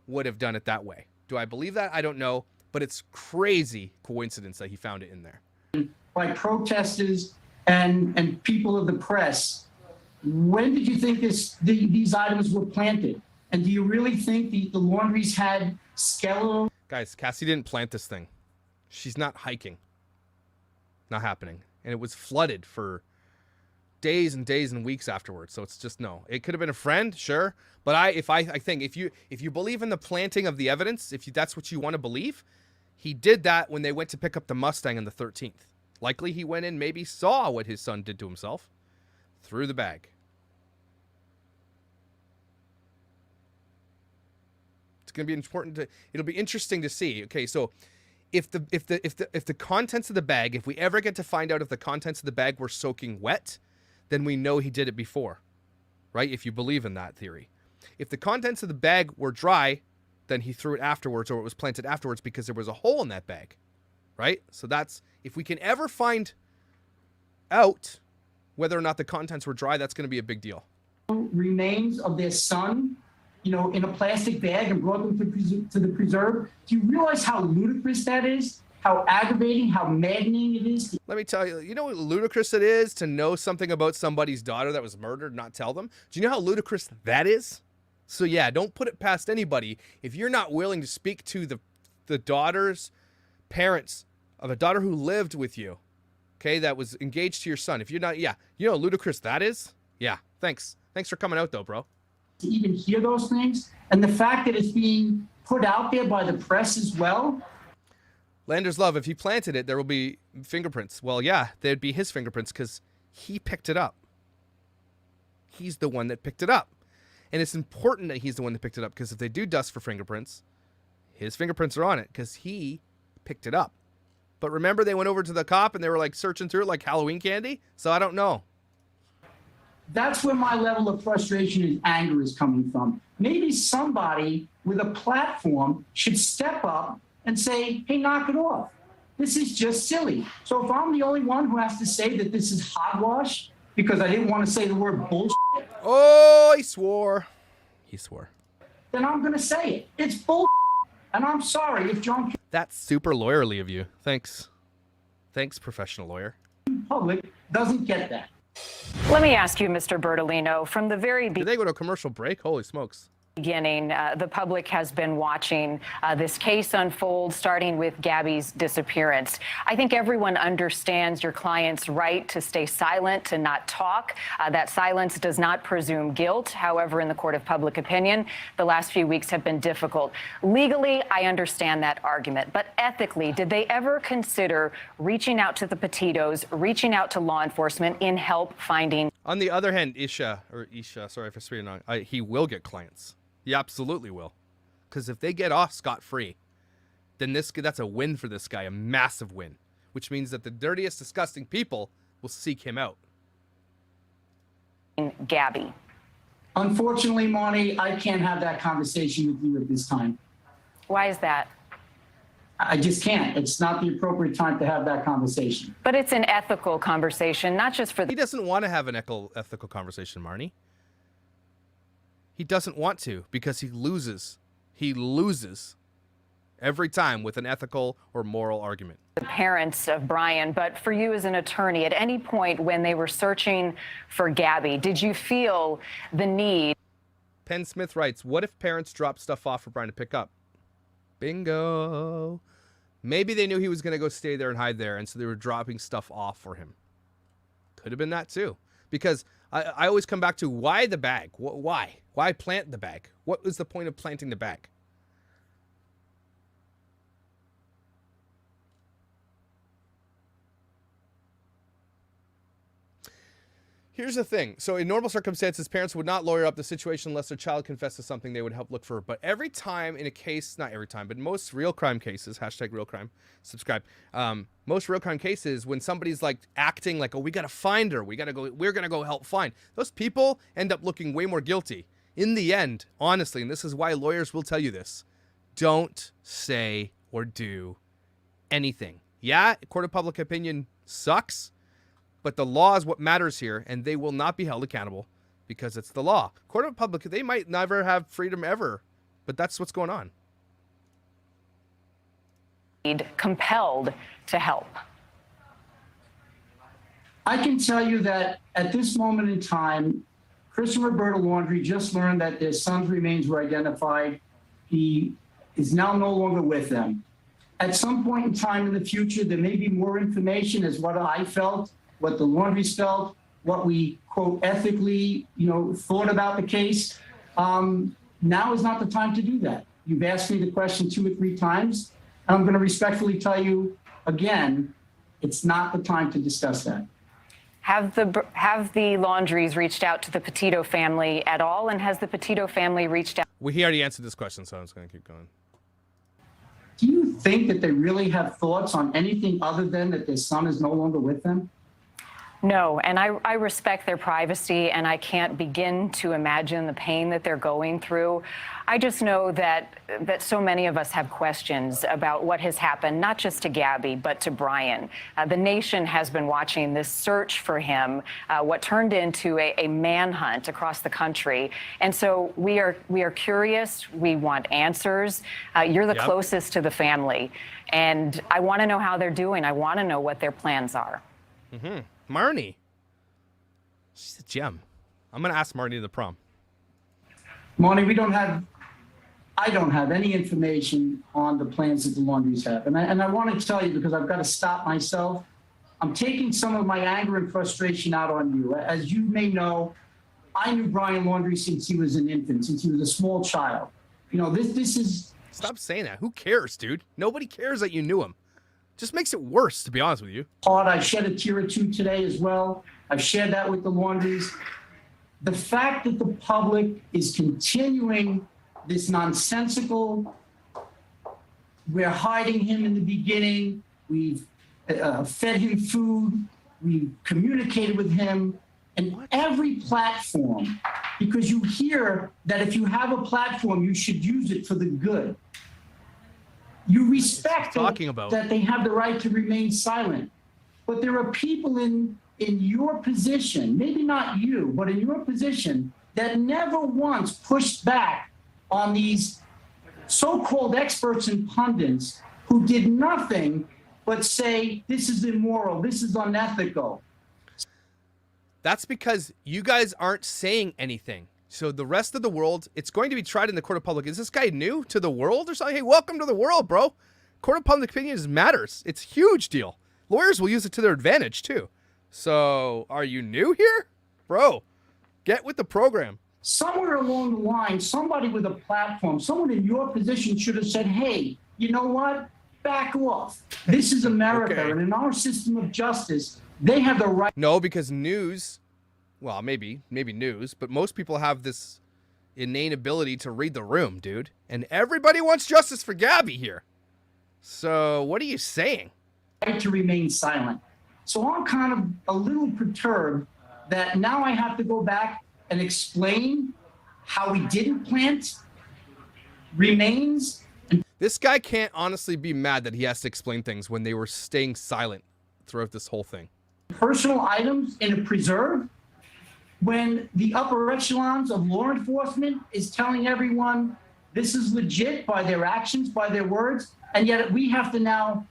would have done it that way. Do I believe that? I don't know, but it's crazy coincidence that he found it in there. By protesters and people of the press. When did you think these items were planted? And do you really think the Laundries had skeletal? Guys, Cassie didn't plant this thing. She's not hiking. Not happening. And it was flooded for days and days and weeks afterwards. So it's just no. It could have been a friend, sure. But I think if you believe in the planting of the evidence, that's what you want to believe, he did that when they went to pick up the Mustang on the 13th. Likely he went in, maybe saw what his son did to himself, threw the bag. It's going to be it'll be interesting to see. Okay, so if the contents of the bag, if we ever get to find out if the contents of the bag were soaking wet, then we know he did it before, right? If you believe in that theory. If the contents of the bag were dry, then he threw it afterwards, or it was planted afterwards because there was a hole in that bag, right? So that's, if we can ever find out whether or not the contents were dry, that's going to be a big deal. Remains of their son, in a plastic bag and brought them to the preserve. Do you realize how ludicrous that is? How aggravating, how maddening it is? Let me tell you, you know what ludicrous it is to know something about somebody's daughter that was murdered, not tell them? Do you know how ludicrous that is? So yeah, don't put it past anybody. If you're not willing to speak to the daughter's parents of a daughter who lived with you, okay, that was engaged to your son. If you're not, yeah, you know how ludicrous that is? Yeah, thanks. Thanks for coming out though, bro. To even hear those things, and the fact that it's being put out there by the press as well. Landers Love, if he planted it, there will be fingerprints. Well, yeah, there'd be his fingerprints because he picked it up. He's the one that picked it up. And it's important that he's the one that picked it up because if they do dust for fingerprints, his fingerprints are on it because he picked it up. But remember, they went over to the cop and they were like searching through it like Halloween candy? So I don't know. That's where my level of frustration and anger is coming from. Maybe somebody with a platform should step up and say, hey, knock it off. This is just silly. So if I'm the only one who has to say that this is hogwash because I didn't want to say the word bullshit. Oh, he swore. He swore. Then I'm going to say it. It's bullshit. And I'm sorry if John That's super lawyerly of you. Thanks. Thanks, professional lawyer. Public doesn't get that. Let me ask you, Mr. Bertolino, from the very Did they go to a commercial break? Holy smokes. beginning, the public has been watching this case unfold, starting with Gabby's disappearance. I think everyone understands your client's right to stay silent, to not talk. That silence does not presume guilt. However, in the court of public opinion, the last few weeks have been difficult. Legally, I understand that argument, but ethically, did they ever consider reaching out to the Petitos, reaching out to law enforcement in help finding? On the other hand, Isha, sorry for speaking wrong, he will get clients. He absolutely will. Because if they get off scot-free, then that's a win for this guy, a massive win. Which means that the dirtiest, disgusting people will seek him out. Gabby. Unfortunately, Marnie, I can't have that conversation with you at this time. Why is that? I just can't. It's not the appropriate time to have that conversation. But it's an ethical conversation, not just for the... He doesn't want to have an ethical conversation, Marnie. He doesn't want to because he loses. He loses. every time with an ethical or moral argument. The parents of Brian, but for you as an attorney, at any point when they were searching for Gabby, did you feel the need? Penn Smith writes, what if parents dropped stuff off for Brian to pick up? Bingo. Maybe they knew he was going to go stay there and hide there, and so they were dropping stuff off for him. Could have been that too. Because I always come back to why the bag? Why? Why plant the bag? What was the point of planting the bag? Here's the thing. So in normal circumstances, parents would not lawyer up the situation unless their child confessed to something they would help look for. But every time in a case, not every time, but most real crime cases, hashtag real crime, subscribe. Most real crime cases, when somebody's like acting like, oh, we got to find her. We're going to go help find. Those people end up looking way more guilty. In the end, honestly, and this is why lawyers will tell you this, don't say or do anything. Yeah, court of public opinion sucks. But the law is what matters here, and they will not be held accountable because it's the law. Court of public, they might never have freedom ever, but that's what's going on. Compelled to help. I can tell you that at this moment in time, Chris and Roberta Laundrie just learned that their son's remains were identified. He is now no longer with them. At some point in time in the future, there may be more information as what I felt, what the Laundries felt, what we, quote, ethically, thought about the case. Now is not the time to do that. You've asked me the question 2 or 3 times, and I'm going to respectfully tell you again, it's not the time to discuss that. Have the Laundries reached out to the Petito family at all, and has the Petito family reached out? Well, he already answered this question, so I'm just going to keep going. Do you think that they really have thoughts on anything other than that their son is no longer with them? No, and I respect their privacy, and I can't begin to imagine the pain that they're going through. I just know that so many of us have questions about what has happened, not just to Gabby, but to Brian. The nation has been watching this search for him, what turned into a manhunt across the country. And so we are curious. We want answers. You're the closest to the family, and I want to know how they're doing. I want to know what their plans are. Mm-hmm. Marnie. She's a gem. I'm going to ask Marnie to the prom. Marnie, I don't have any information on the plans that the Laundries have. And I want to tell you, because I've got to stop myself, I'm taking some of my anger and frustration out on you. As you may know, I knew Brian Laundrie since he was an infant, since he was a small child. This is... Stop saying that. Who cares, dude? Nobody cares that you knew him. Just makes it worse, to be honest with you. I shed a tear or 2 today as well. I've shared that with the Laundries. The fact that the public is continuing this nonsensical, we're hiding him in the beginning, we've fed him food, we've communicated with him, and every platform, because you hear that if you have a platform, you should use it for the good. You respect that they have the right to remain silent. But there are people in your position, maybe not you, but in your position, that never once pushed back on these so-called experts and pundits who did nothing but say, this is immoral, this is unethical. That's because you guys aren't saying anything. So the rest of the world, it's going to be tried in the court of public. Is this guy new to the world or something? Hey, welcome to the world, bro. Court of public opinion matters. It's a huge deal. Lawyers will use it to their advantage, too. So are you new here? Bro, get with the program. Somewhere along the line, somebody with a platform, someone in your position should have said, hey, you know what? Back off. This is America. Okay. And in our system of justice, they have the right. No, because news... Well, maybe news, but most people have this innate ability to read the room, dude. And everybody wants justice for Gabby here. So what are you saying? Right to remain silent. So I'm kind of a little perturbed that now I have to go back and explain how we didn't plant remains. This guy can't honestly be mad that he has to explain things when they were staying silent throughout this whole thing. Personal items in a preserve, when the upper echelons of law enforcement is telling everyone this is legit by their actions, by their words, and yet we have to now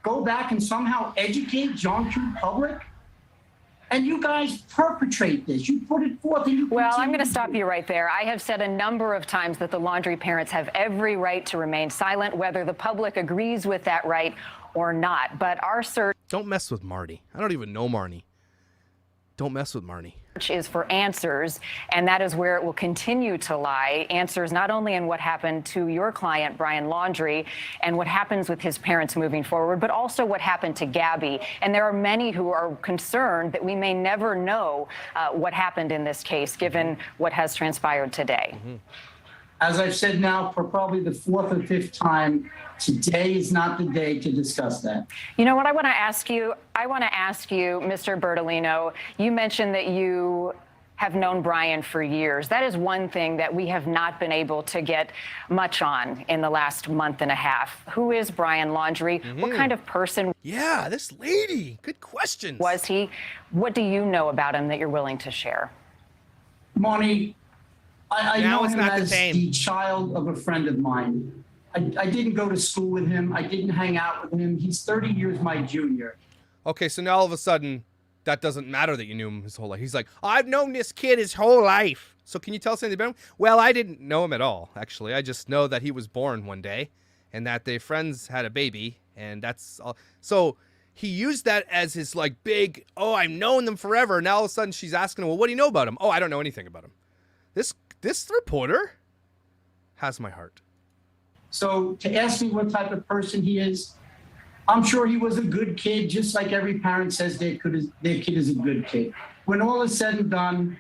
go back and somehow educate John Q. public? And you guys perpetrate this. You put it forth and you Well, I'm continue going to stop do it. you right there. I have said a number of times that the Laundrie parents have every right to remain silent, whether the public agrees with that right or not. But our search Don't mess with Marty. I don't even know Marnie. Don't mess with Marnie. is for answers, and that is where it will continue to lie. Answers not only in what happened to your client, Brian Laundrie, and what happens with his parents moving forward, but also what happened to Gabby. And there are many who are concerned that we may never know what happened in this case, given what has transpired today. As I've said now for probably the fourth or fifth time, today is not the day to discuss that. You know what I want to ask you? I want to ask you, Mr. Bertolino, you mentioned that you have known Brian for years. That is one thing that we have not been able to get much on in the last month and a half. Who is Brian Laundrie? What kind of person Yeah, this lady. Good questions. was he? What do you know about him that you're willing to share? Marnie, I Now know it's him not the as same. the child of a friend of mine. I didn't go to school with him. I didn't hang out with him. He's 30 years my junior. Okay, so now all of a sudden, that doesn't matter that you knew him his whole life. He's like, I've known this kid his whole life. So can you tell us anything about him? Well, I didn't know him at all, actually. I just know that he was born one day and that their friends had a baby, and that's all. So he used that as his like big, oh, I've known them forever. Now all of a sudden she's asking him, well, what do you know about him? Oh, I don't know anything about him. This reporter has my heart. So to ask me what type of person he is, I'm sure he was a good kid, just like every parent says their kid is a good kid. When all is said and done,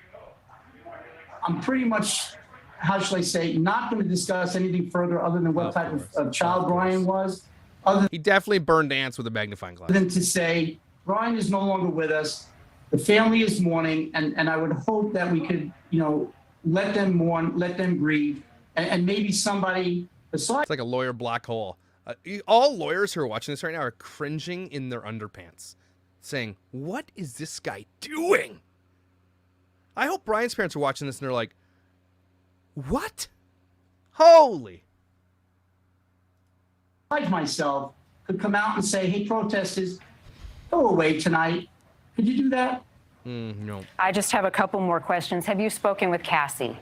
I'm pretty much, how shall I say, not going to discuss anything further other than what type of child Brian was, other He definitely burned ants with a magnifying glass. than to say, Brian is no longer with us. The family is mourning, and I would hope that we could, let them mourn, let them grieve, and maybe somebody besides. It's like a lawyer black hole. All lawyers who are watching this right now are cringing in their underpants, saying, what is this guy doing? I hope Brian's parents are watching this and they're like, what? Holy. Myself could come out and say, hey, protesters, go away tonight. Could you do that? No. I just have a couple more questions. Have you spoken with Cassie?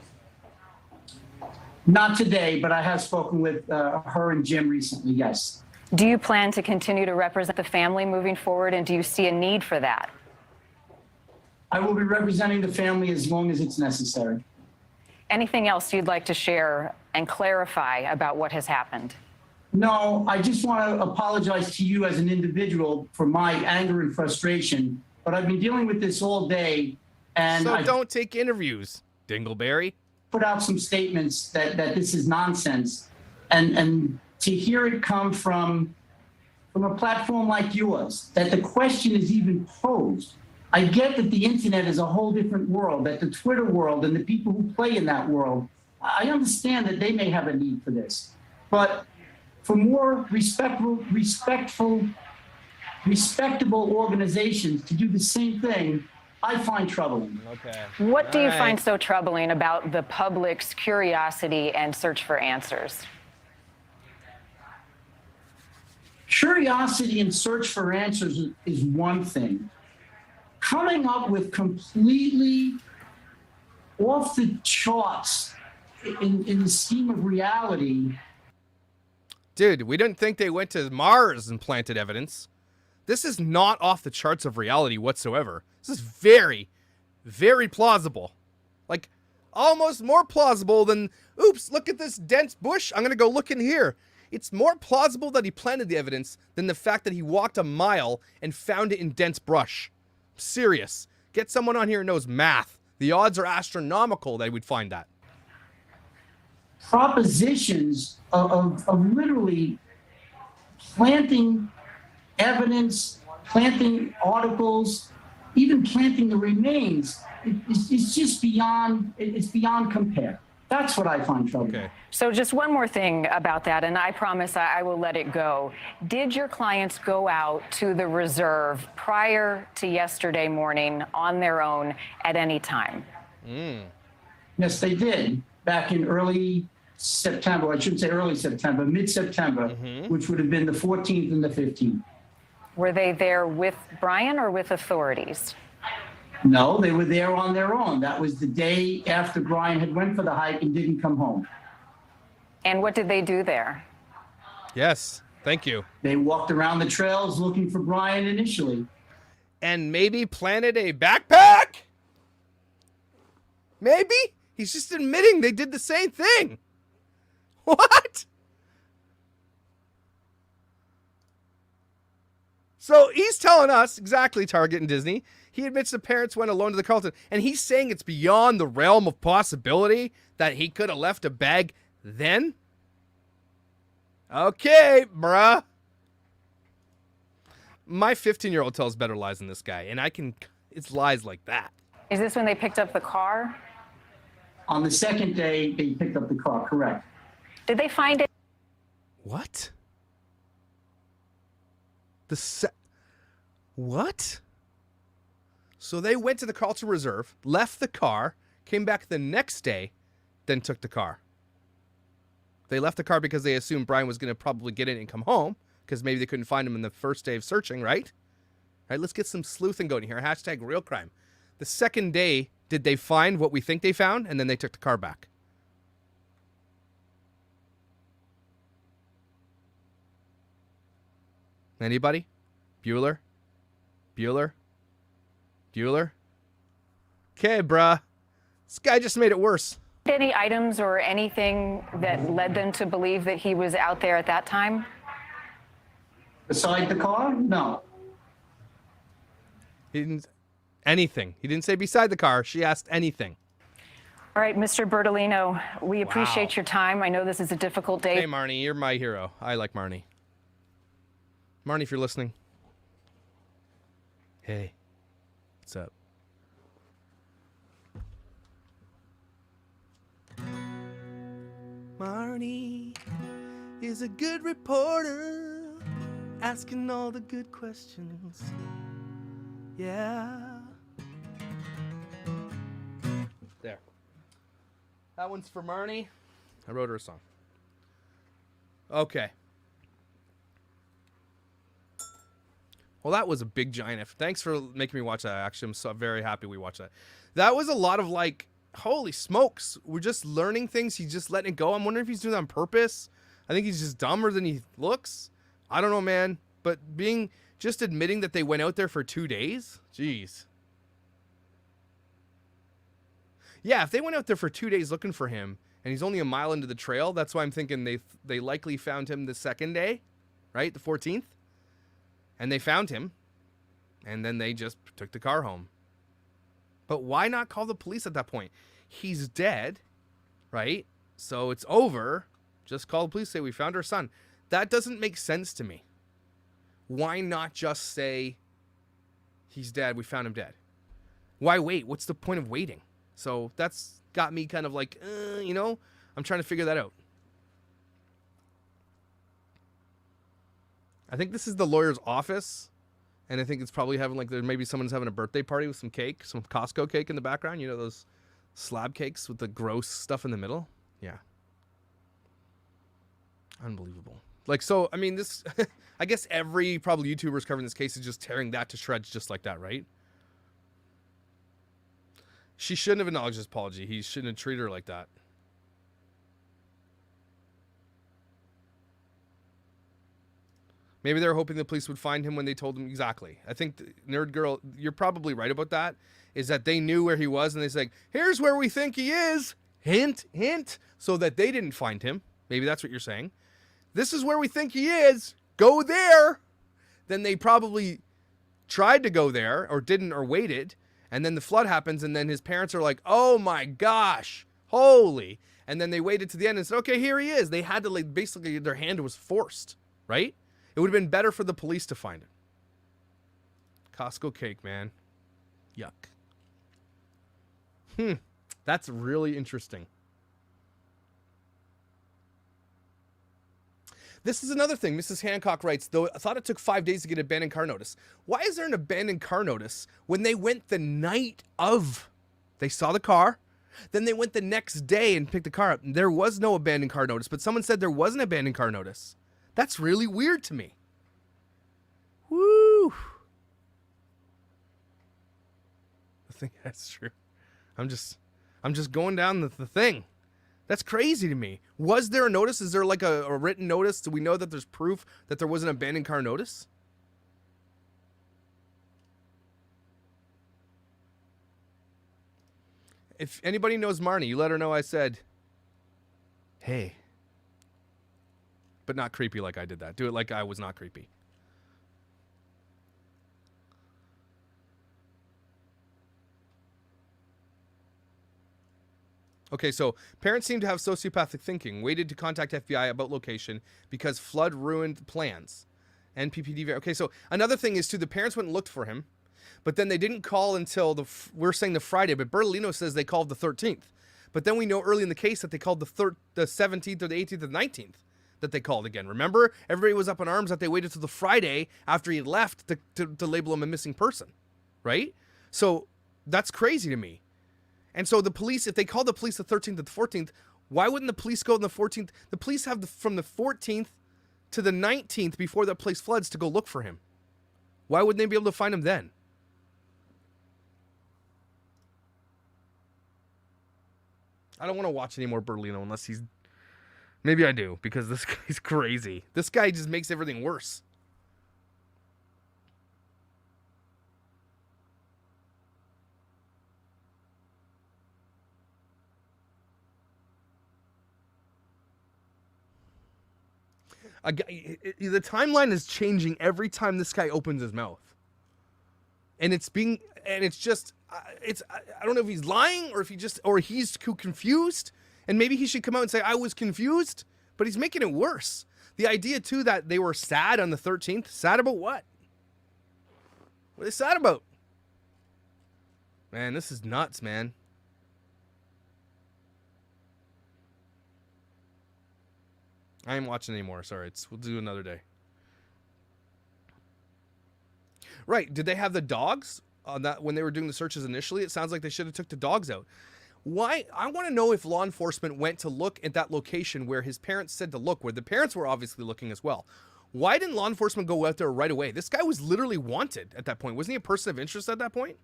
Not today, but I have spoken with her and Jim recently, yes. Do you plan to continue to represent the family moving forward, and do you see a need for that? I will be representing the family as long as it's necessary. Anything else you'd like to share and clarify about what has happened? No, I just want to apologize to you as an individual for my anger and frustration, but I've been dealing with this all day, and So I don't take interviews, Dingleberry. put out some statements that this is nonsense, and to hear it come from a platform like yours, that the question is even posed. I get that the internet is a whole different world, that the Twitter world and the people who play in that world, I understand that they may have a need for this, but for more respectable organizations to do the same thing, I find troubling. Okay. What do you All right. find so troubling about the public's curiosity and search for answers? Curiosity and search for answers is one thing. Coming up with completely off the charts in the scheme of reality. Dude, we didn't think they went to Mars and planted evidence. This is not off the charts of reality whatsoever. This is very, very plausible. Like, almost more plausible than, oops, look at this dense bush. I'm going to go look in here. It's more plausible that he planted the evidence than the fact that he walked a mile and found it in dense brush. Serious. Get someone on here who knows math. The odds are astronomical that we'd find that. Propositions of literally planting evidence, planting articles, even planting the remains. It's just beyond, it's beyond compare. That's what I find troubling. Okay. So just one more thing about that, and I promise I will let it go. Did your clients go out to the reserve prior to yesterday morning on their own at any time? Yes, they did. Back in early September, I shouldn't say early September, mid-September, which would have been the 14th and the 15th. Were they there with Brian or with authorities? No, they were there on their own. That was the day after Brian had went for the hike and didn't come home. And what did they do there? Yes, thank you. They walked around the trails looking for Brian initially. And maybe planted a backpack? Maybe? He's just admitting they did the same thing. What? So he's telling us, exactly, Target and Disney, he admits the parents went alone to the Carlton, and he's saying it's beyond the realm of possibility that he could have left a bag then? Okay, bruh. My 15-year-old tells better lies than this guy, and it's lies like that. Is this when they picked up the car? On the second day, they picked up the car, correct. Did they find it? What? What? So they went to the Carlton Reserve, left the car, came back the next day, then took the car. They left the car because they assumed Brian was going to probably get in and come home, because maybe they couldn't find him in the first day of searching, right? All right, let's get some sleuthing going here. Hashtag real crime. The second day, did they find what we think they found, and then they took the car back? Anybody? Bueller? Bueller? Bueller? Okay, bruh. This guy just made it worse. Any items or anything that led them to believe that he was out there at that time? Beside the car? No. He didn't... Anything. He didn't say beside the car. She asked anything. All right, Mr. Bertolino, we appreciate your time. I know this is a difficult day. Hey, Marnie, you're my hero. I like Marnie. Marnie, if you're listening. Hey. What's up? Marnie is a good reporter, asking all the good questions. Yeah. There. That one's for Marnie. I wrote her a song. Okay. Well, that was a big giant effort. Thanks for making me watch that. Actually, I'm so very happy we watched that. That was a lot of like, holy smokes. We're just learning things. He's just letting it go. I'm wondering if he's doing that on purpose. I think he's just dumber than he looks. I don't know, man. But just admitting that they went out there for 2 days? Jeez. Yeah, if they went out there for 2 days looking for him, and he's only a mile into the trail, that's why I'm thinking they likely found him the second day, right? The 14th. And they found him, and then they just took the car home. But why not call the police at that point? He's dead, right? So it's over. Just call the police, say, we found our son. That doesn't make sense to me. Why not just say, he's dead, we found him dead? Why wait? What's the point of waiting? So that's got me kind of like, I'm trying to figure that out. I think this is the lawyer's office, and I think it's probably having maybe someone's having a birthday party with some cake, some Costco cake in the background. You know, those slab cakes with the gross stuff in the middle? Yeah. Unbelievable. So, I mean, this, I guess every probably YouTuber's covering this case is just tearing that to shreds just like that, right? She shouldn't have acknowledged his apology. He shouldn't have treated her like that. Maybe they were hoping the police would find him when they told him exactly. I think, Nerd Girl, you're probably right about that, is that they knew where he was, and they said, here's where we think he is. Hint, hint. So that they didn't find him. Maybe that's what you're saying. This is where we think he is. Go there. Then they probably tried to go there, or didn't, or waited. And then the flood happens, and then his parents are like, oh my gosh, holy. And then they waited to the end and said, okay, here he is. They had to, basically, their hand was forced, right? It would have been better for the police to find it. Costco cake, man. Yuck. That's really interesting. This is another thing. Mrs. Hancock writes, though I thought it took 5 days to get an abandoned car notice. Why is there an abandoned car notice when they went the night of? They saw the car, Then they went the next day and picked the car up. There was no abandoned car notice, but someone said there was an abandoned car notice. That's really weird to me. Woo! I think that's true. I'm just going down the thing. That's crazy to me. Was there a notice? Is there like a written notice? Do we know that there's proof that there was an abandoned car notice? If anybody knows Marnie, you let her know I said, hey. But not creepy like I did that. Do it like I was not creepy. Okay, so parents seem to have sociopathic thinking. Waited to contact FBI about location because flood ruined plans. NPPD. Okay, so another thing is too, the parents went and looked for him, but then they didn't call until we're saying the Friday, but Bertolino says they called the 13th. But then we know early in the case that they called the 17th or the 18th or the 19th that they called again. Remember? Everybody was up in arms that they waited till the Friday after he left to label him a missing person, right? So that's crazy to me. And so the police, if they called the police the 13th or the 14th, why wouldn't the police go on the 14th? The police have from the 14th to the 19th before that place floods to go look for him. Why wouldn't they be able to find him then? I don't want to watch any more Bertolino unless he's... Maybe I do, because this guy's crazy. This guy just makes everything worse. The timeline is changing every time this guy opens his mouth, and it's just I don't know if he's lying or if he's too confused, and maybe he should come out and say I was confused, but he's making it worse. The idea too that they were sad on the 13th, sad about what? What are they sad about? Man, this is nuts, man. I ain't watching anymore. Sorry, we'll do another day. Right? Did they have the dogs on that when they were doing the searches initially? It sounds like they should have took the dogs out. Why? I want to know if law enforcement went to look at that location where his parents said to look, where the parents were obviously looking as well. Why didn't law enforcement go out there right away? This guy was literally wanted at that point. Wasn't he a person of interest at that point?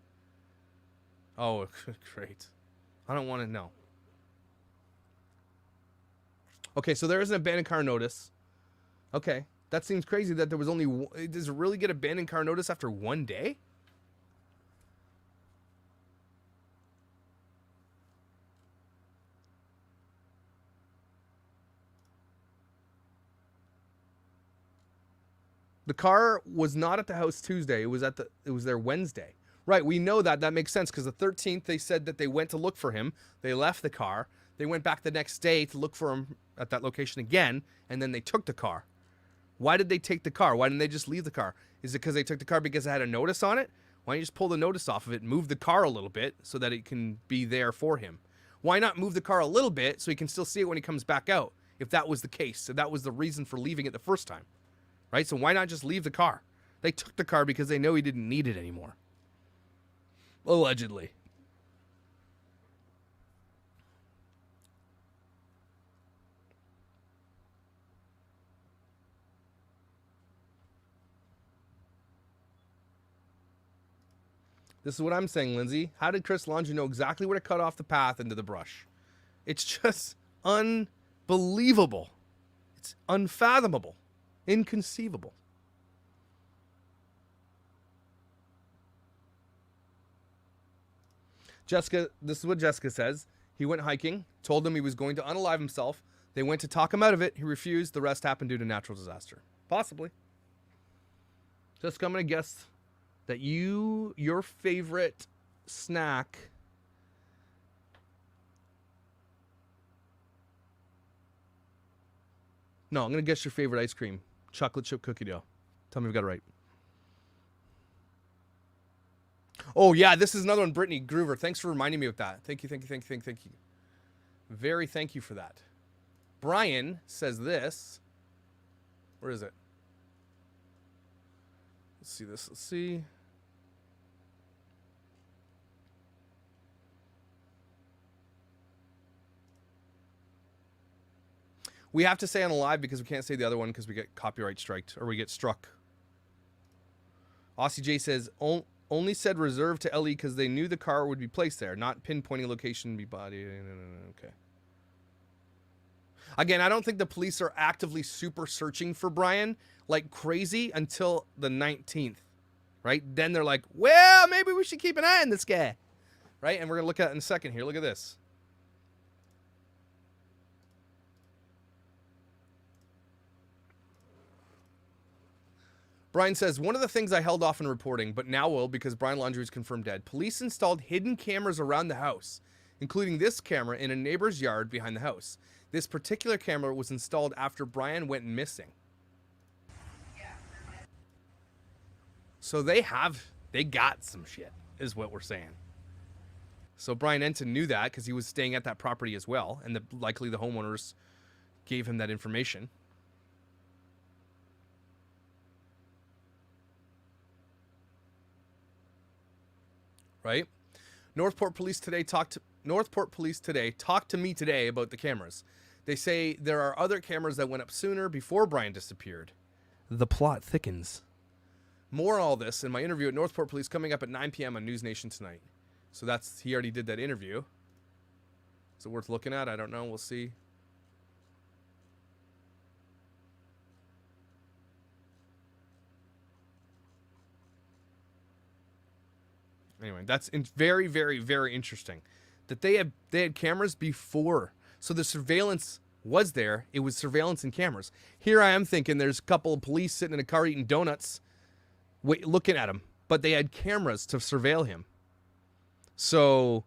Oh, great. I don't want to know. Okay, so there is an abandoned car notice. Okay, that seems crazy that there was only... Does it really get abandoned car notice after one day? The car was not at the house Tuesday. It was there Wednesday. Right, we know that. That makes sense because the 13th they said that they went to look for him. They left the car. They went back the next day to look for him at that location again, and then they took the car. Why did they take the car? Why didn't they just leave the car? Is it because they took the car because it had a notice on it? Why don't you just pull the notice off of it and move the car a little bit so that it can be there for him? Why not move the car a little bit so he can still see it when he comes back out, if that was the case, if that was the reason for leaving it the first time? Right? So why not just leave the car? They took the car because they know he didn't need it anymore. Allegedly. This is what I'm saying, Lindsay. How did Chris Laundrie know exactly where to cut off the path into the brush? It's just unbelievable. It's unfathomable. Inconceivable. Jessica, this is what Jessica says. He went hiking, told him he was going to unalive himself. They went to talk him out of it. He refused. The rest happened due to natural disaster. Possibly. Jessica, I'm going to guess that your favorite snack No, I'm going to guess your favorite ice cream. Chocolate chip cookie dough. Tell me we got it right. Oh, yeah, this is another one. Brittany Groover. Thanks for reminding me of that. Thank you. Very thank you for that. Brian says this. Where is it? Let's see this. Let's see. We have to say on a live because we can't say the other one because we get copyright striked or we get struck. Aussie J says, only said reserved to LE because they knew the car would be placed there, not pinpointing location be body. Okay. Again, I don't think the police are actively super searching for Brian like crazy until the 19th, right? Then they're like, well, maybe we should keep an eye on this guy, right? And we're going to look at it in a second here. Look at this. Brian says, one of the things I held off in reporting, but now will because Brian Laundrie was confirmed dead. Police installed hidden cameras around the house, including this camera in a neighbor's yard behind the house. This particular camera was installed after Brian went missing. So they got some shit, is what we're saying. So Brian Enton knew that because he was staying at that property as well, and likely the homeowners gave him that information. Right? Northport Police today talked to me today about the cameras. They say there are other cameras that went up sooner before Brian disappeared. The plot thickens. More on all this in my interview at Northport Police coming up at 9 p.m. on News Nation tonight. So he already did that interview. Is it worth looking at? I don't know. We'll see. Anyway, that's very, very, very interesting that they had cameras before. So the surveillance was there. It was surveillance and cameras. Here I am thinking there's a couple of police sitting in a car eating donuts, looking at him, but they had cameras to surveil him. So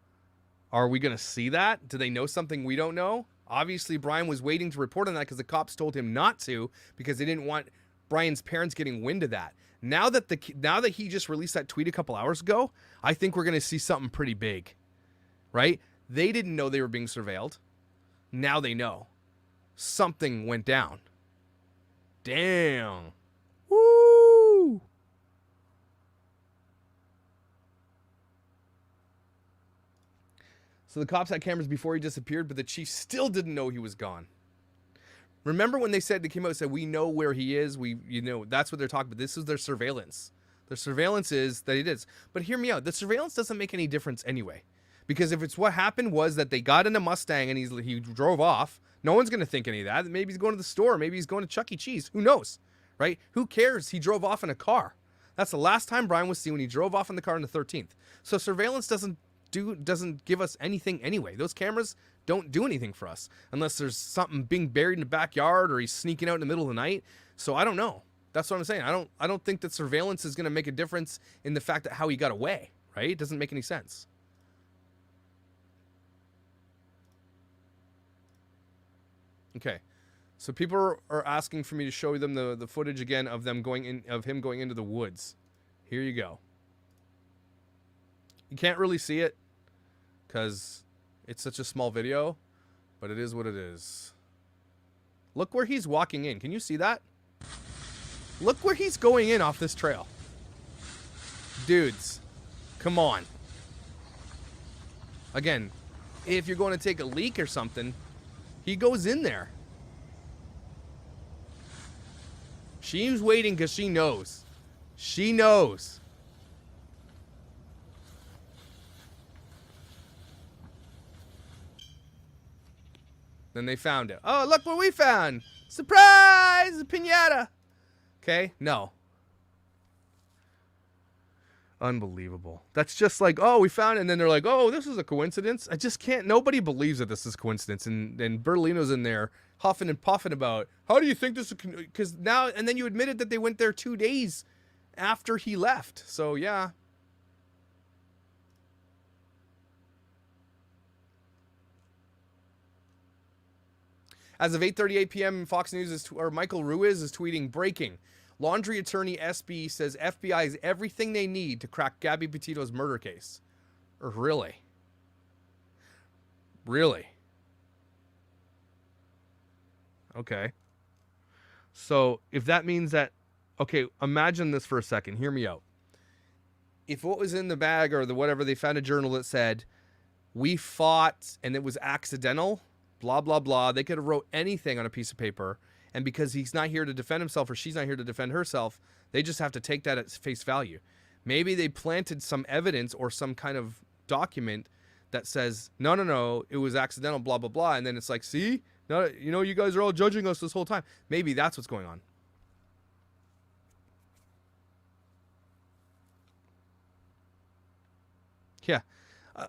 are we going to see that? Do they know something we don't know? Obviously, Brian was waiting to report on that because the cops told him not to because they didn't want Brian's parents getting wind of that. Now that he just released that tweet a couple hours ago, I think we're going to see something pretty big, right? They didn't know they were being surveilled. Now they know. Something went down. Damn. Woo! So the cops had cameras before he disappeared, but the chief still didn't know he was gone. Remember when they came out and said, we know where he is. That's what they're talking about. This is their surveillance. Their surveillance is that it is. But hear me out. The surveillance doesn't make any difference anyway. Because if it's what happened was that they got in a Mustang and he drove off, no one's going to think any of that. Maybe he's going to the store. Maybe he's going to Chuck E. Cheese. Who knows? Right? Who cares? He drove off in a car. That's the last time Brian was seen when he drove off in the car on the 13th. So surveillance doesn't give us anything anyway. Those cameras don't do anything for us unless there's something being buried in the backyard or he's sneaking out in the middle of the night. So I don't know. That's what I'm saying. I don't think that surveillance is going to make a difference in the fact that how he got away, right? It doesn't make any sense. Okay. So people are asking for me to show them the footage again of him going into the woods. Here you go. You can't really see it because it's such a small video, but it is what it is. Look where he's walking in. Can you see that? Look where he's going in off this trail. Dudes, come on. Again, if you're going to take a leak or something, he goes in there. She's waiting because she knows. She knows. Then they found it. Oh, look what we found. Surprise! A piñata. Okay? No. Unbelievable. That's just like, oh, we found it. And then they're like, oh, this is a coincidence. I just can't. Nobody believes that this is coincidence. And Bertolino's in there huffing and puffing about, how do you think this is? Because now, and then you admitted that they went there 2 days after he left. So, yeah. As of 8:38 p.m., Fox News Michael Ruiz is tweeting, breaking. Laundrie attorney SB says FBI has everything they need to crack Gabby Petito's murder case. Really? Really? Okay. So if that means that, okay, imagine this for a second. Hear me out. If what was in the bag or the whatever, they found a journal that said, we fought and it was accidental, blah, blah, blah. They could have wrote anything on a piece of paper. And because he's not here to defend himself or she's not here to defend herself, they just have to take that at face value. Maybe they planted some evidence or some kind of document that says, no, no, no, it was accidental, blah, blah, blah. And then it's like, see, no, you know, you guys are all judging us this whole time. Maybe that's what's going on. Yeah.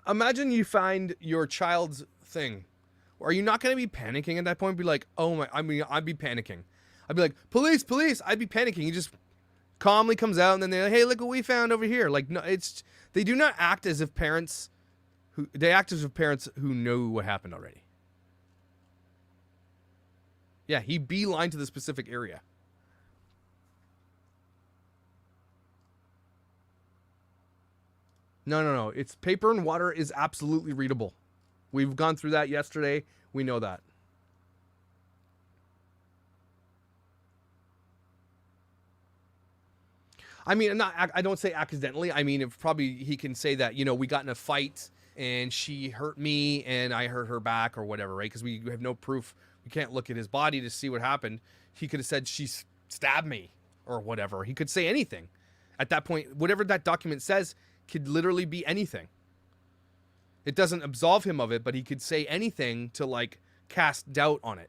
Imagine you find your child's thing. Are you not going to be panicking at that point? Be like, oh my, I mean, I'd be panicking. I'd be like, police, police. I'd be panicking. He just calmly comes out and then they're like, hey, look what we found over here. Like, no, they do not act as if parents they act as if parents who know what happened already. Yeah, he beelined to the specific area. No, no, no. It's paper and water is absolutely readable. We've gone through that yesterday. We know that. I mean, I don't say accidentally. I mean, if probably he can say that, you know, we got in a fight and she hurt me and I hurt her back or whatever, right? Because we have no proof. We can't look at his body to see what happened. He could have said she stabbed me or whatever. He could say anything. At that point, whatever that document says could literally be anything. It doesn't absolve him of it, but he could say anything to, like, cast doubt on it.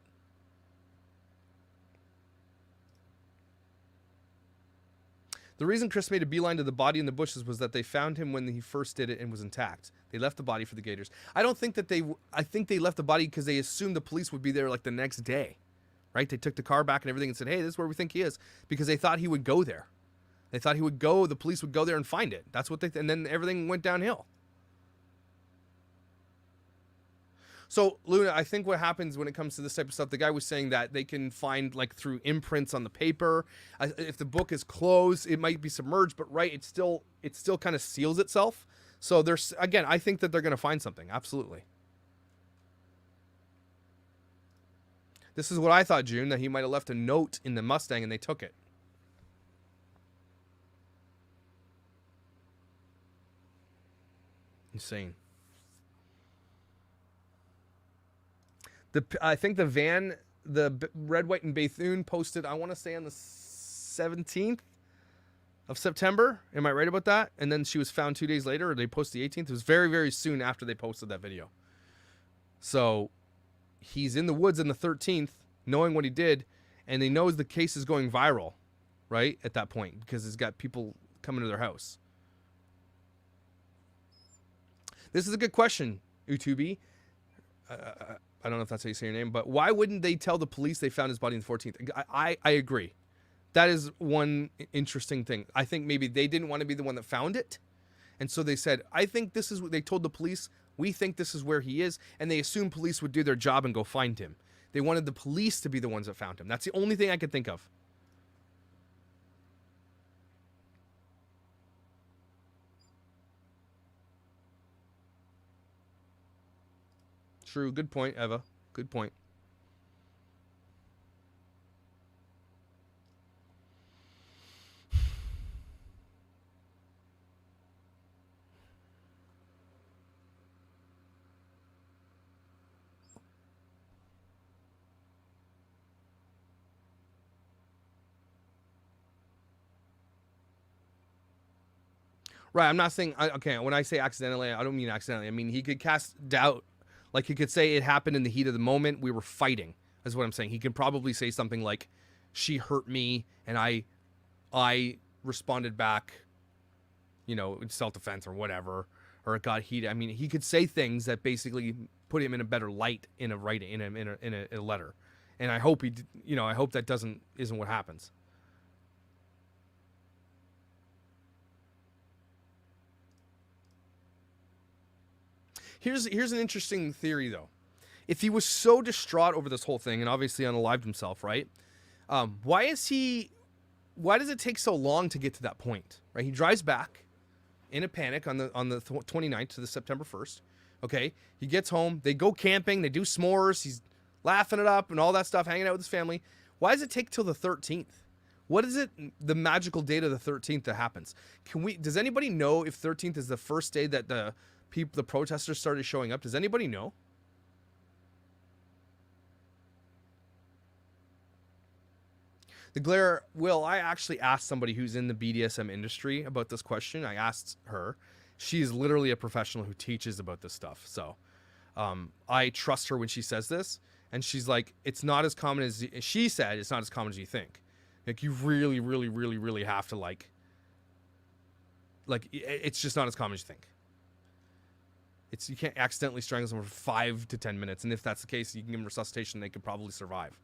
The reason Chris made a beeline to the body in the bushes was that they found him when he first did it and was intact. They left the body for the gators. I don't think that I think they left the body because they assumed the police would be there, like, the next day. Right? They took the car back and everything and said, hey, this is where we think he is. Because they thought he would go there. They thought he would go, the police would go there and find it. That's what and then everything went downhill. So, Luna, I think what happens when it comes to this type of stuff, the guy was saying that they can find, like, through imprints on the paper. If the book is closed, it might be submerged, but right, it still kind of seals itself. So there's, again, I think that they're going to find something. Absolutely. This is what I thought, June, that he might have left a note in the Mustang and they took it. Insane. I think the van, the Red, White, and Bethune posted, I want to say on the 17th of September. Am I right about that? And then she was found 2 days later, or they posted the 18th. It was very, very soon after they posted that video. So he's in the woods on the 13th, knowing what he did, and he knows the case is going viral, right, at that point, because he's got people coming to their house. This is a good question, Utubi. I don't know if that's how you say your name, but why wouldn't they tell the police they found his body on the 14th? I agree. That is one interesting thing. I think maybe they didn't want to be the one that found it. And so they said, I think this is what they told the police. We think this is where he is. And they assumed police would do their job and go find him. They wanted the police to be the ones that found him. That's the only thing I could think of. True. Good point, Eva. Good point. Right, I'm not saying, okay, when I say accidentally, I don't mean accidentally. I mean, he could cast doubt. Like, he could say it happened in the heat of the moment. We were fighting, is what I'm saying. He could probably say something like, she hurt me, and I responded back, you know, in self-defense or whatever, or it got heated. I mean, he could say things that basically put him in a better light in a writing, in a letter. And I hope I hope that isn't what happens. Here's an interesting theory, though. If he was so distraught over this whole thing and obviously unalived himself, right? Why does it take so long to get to that point, right? He drives back in a panic on the 29th to the September 1st. Okay, he gets home. They go camping. They do s'mores. He's laughing it up and all that stuff, hanging out with his family. Why does it take till the 13th? What is it, the magical date of the 13th that happens? Does anybody know if 13th is the first day that the protesters started showing up? Does anybody know? The glare, Will, I actually asked somebody who's in the BDSM industry about this question. I asked her. She is literally a professional who teaches about this stuff. So I trust her when she says this. And she's like, it's not as common as, she said, it's not as common as you think. Like, you really, really, really, really have to, like, it's just not as common as you think. You can't accidentally strangle someone for 5 to 10 minutes. And if that's the case, you can give them resuscitation, they could probably survive.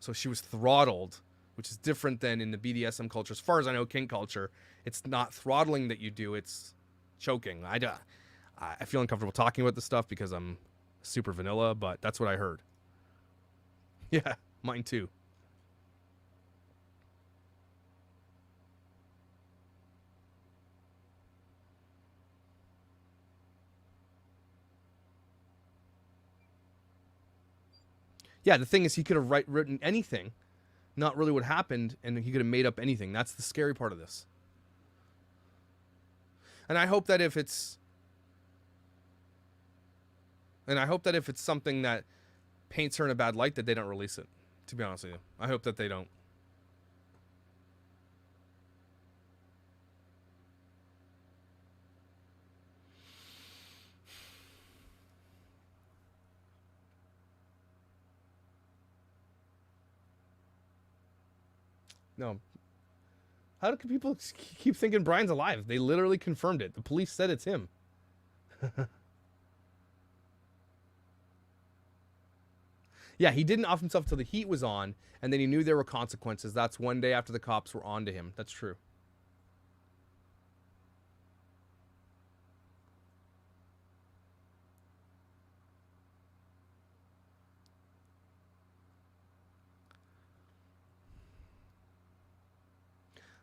So she was throttled, which is different than in the BDSM culture. As far as I know, kink culture, it's not throttling that you do, it's choking. I feel uncomfortable talking about this stuff because I'm super vanilla, but that's what I heard. Yeah, mine too. Yeah, the thing is, he could have written anything, not really what happened, and he could have made up anything. That's the scary part of this. And I hope that if it's something that paints her in a bad light, that they don't release it, to be honest with you. I hope that they don't. No. How do people keep thinking Brian's alive? They literally confirmed it. The police said it's him. Yeah, he didn't off himself till the heat was on, and then he knew there were consequences. That's one day after the cops were on to him. That's true.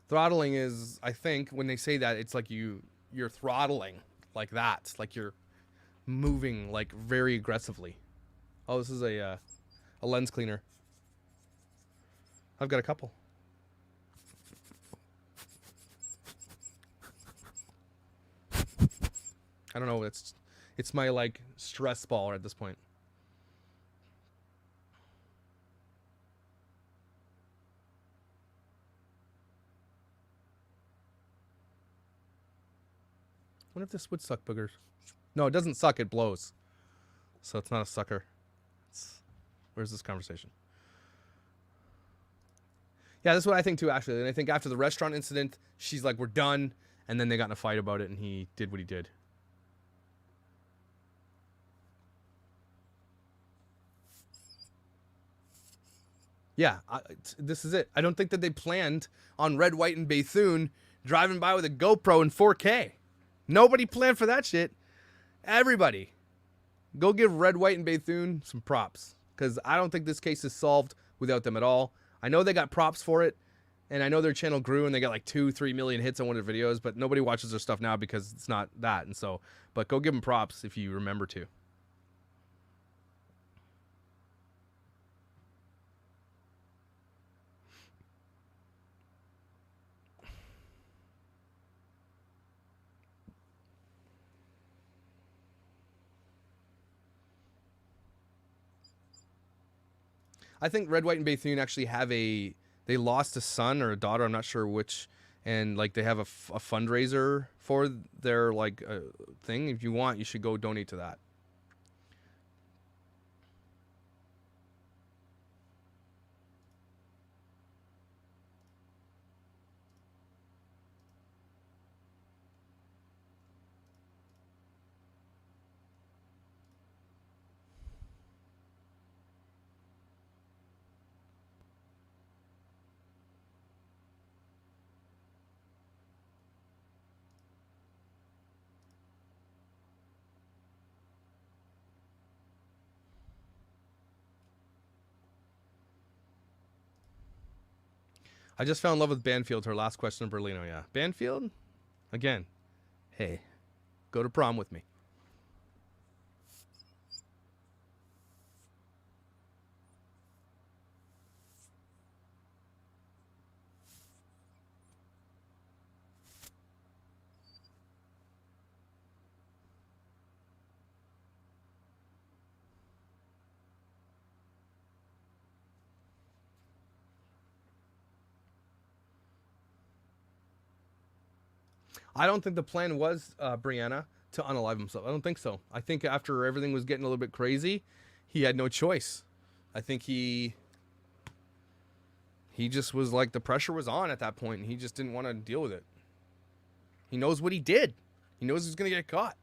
Throttling is, I think, when they say that, it's like you're throttling like that. Like you're moving like very aggressively. Oh, this is a lens cleaner. I've got a couple. I don't know. It's my like stress ball at this point. I wonder if this would suck boogers. No, it doesn't suck. It blows. So it's not a sucker. Where's this conversation? Yeah, that's what I think too, actually. And I think after the restaurant incident, she's like, we're done. And then they got in a fight about it, and he did what he did. Yeah, this is it. I don't think that they planned on Red, White, and Bethune driving by with a GoPro in 4K. Nobody planned for that shit. Everybody, go give Red, White, and Bethune some props, because I don't think this case is solved without them at all. I know they got props for it, and I know their channel grew and they got like 2-3 million hits on one of their videos, but nobody watches their stuff now because it's not that. And so, but go give them props if you remember to. I think Red, White, and Bethune actually have they lost a son or a daughter, I'm not sure which, and like they have a fundraiser for their like thing. If you want, you should go donate to that. I just fell in love with Banfield, her last question in Berlino, yeah. Banfield? Again. Hey, go to prom with me. I don't think the plan was, Brianna, to unalive himself. I don't think so. I think after everything was getting a little bit crazy, he had no choice. I think he just was like, the pressure was on at that point, and he just didn't want to deal with it. He knows what he did. He knows he's going to get caught.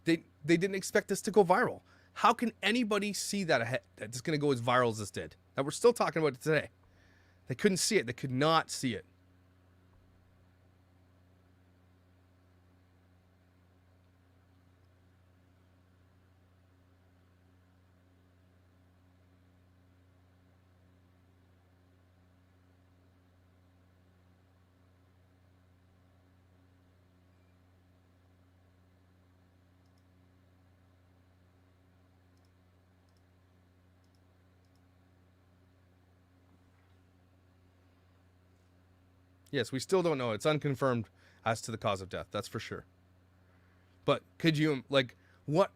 They didn't expect this to go viral. How can anybody see that ahead, that it's going to go as viral as this did? That we're still talking about it today. They couldn't see it. They could not see it. Yes, we still don't know. It's unconfirmed as to the cause of death. That's for sure. But could you, like, what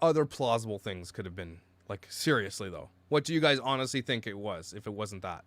other plausible things could have been? Like, seriously, though. What do you guys honestly think it was, if it wasn't that?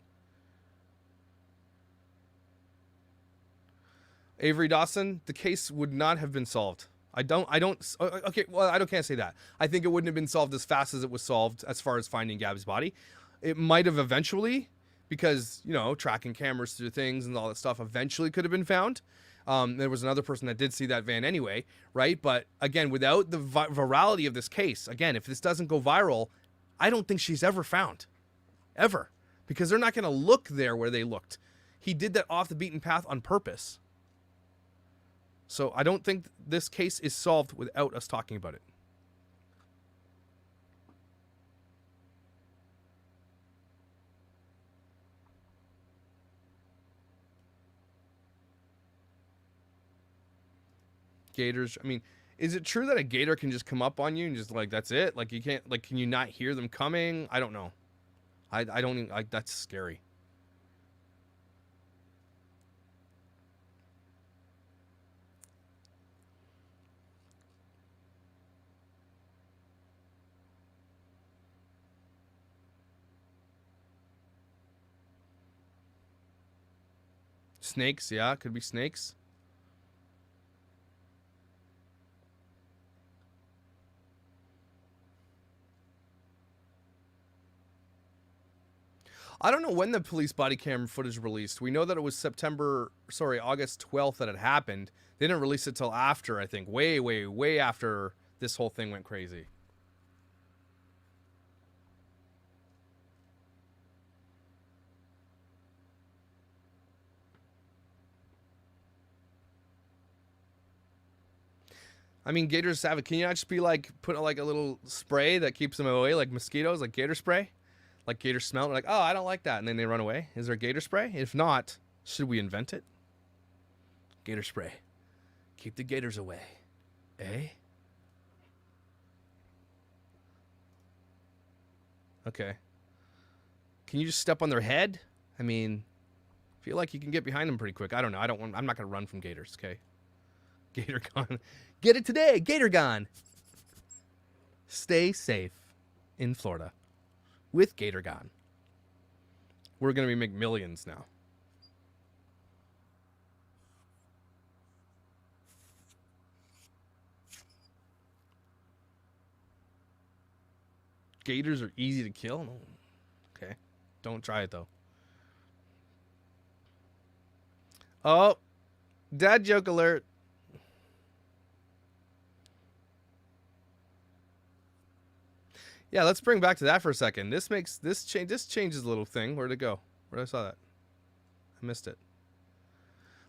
Avery Dawson, the case would not have been solved. Okay, well, can't say that. I think it wouldn't have been solved as fast as it was solved as far as finding Gabby's body. It might have eventually, because, you know, tracking cameras through things and all that stuff eventually could have been found. There was another person that did see that van anyway, right? But again, without the virality of this case, again, if this doesn't go viral, I don't think she's ever found. Ever. Because they're not going to look there where they looked. He did that off the beaten path on purpose. So I don't think this case is solved without us talking about it. Gators, I mean, is it true that a gator can just come up on you and just, like, that's it? Like, you can't, like, can you not hear them coming? I don't know. I don't even, like, that's scary. Snakes, yeah, could be snakes. I don't know when the police body cam footage released. We know that it was August 12th that it happened. They didn't release it till after, I think. Way, way, way after this whole thing went crazy. I mean, gators have it. Can you not just be like, put like a little spray that keeps them away, like mosquitoes, like gator spray? Like gators smell it, like, oh, I don't like that. And then they run away. Is there gator spray? If not, should we invent it? Gator spray. Keep the gators away. Eh? Okay. Can you just step on their head? I mean, I feel like you can get behind them pretty quick. I don't know. I'm not going to run from gators, okay? Gator gone. Get it today. Gator gone. Stay safe in Florida with Gator gone. We're going to be making millions now. Gators are easy to kill? No. Okay. Don't try it, though. Oh. Dad joke alert. Yeah, let's bring back to that for a second. This changes a little thing. Where'd it go? Where'd I saw that? I missed it.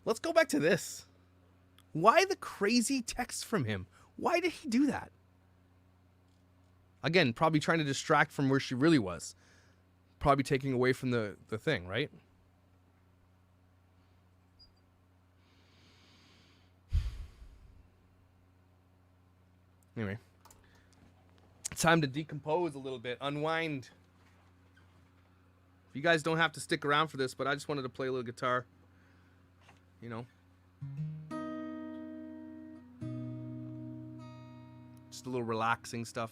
Let's go back to this. Why the crazy text from him? Why did he do that? Again, probably trying to distract from where she really was. Probably taking away from the thing, right? Anyway. It's time to decompose a little bit, unwind. You guys don't have to stick around for this, but I just wanted to play a little guitar. You know. Just a little relaxing stuff.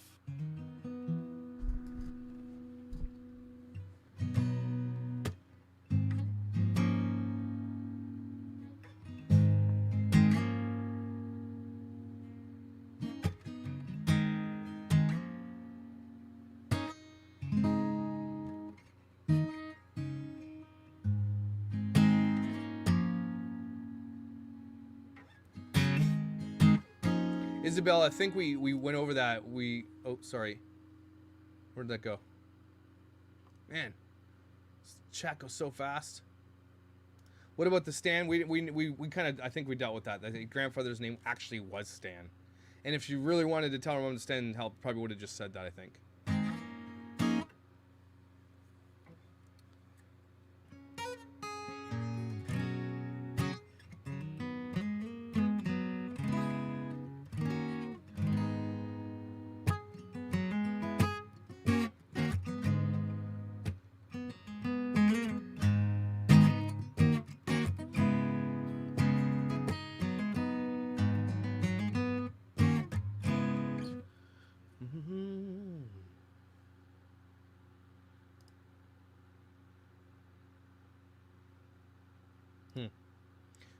Isabel, I think we went over that. Oh, sorry. Where'd that go? Man, this chat goes so fast. What about the Stan? We kind of, I think we dealt with that. I think grandfather's name actually was Stan. And if she really wanted to tell her mom to stand and help, probably would have just said that, I think.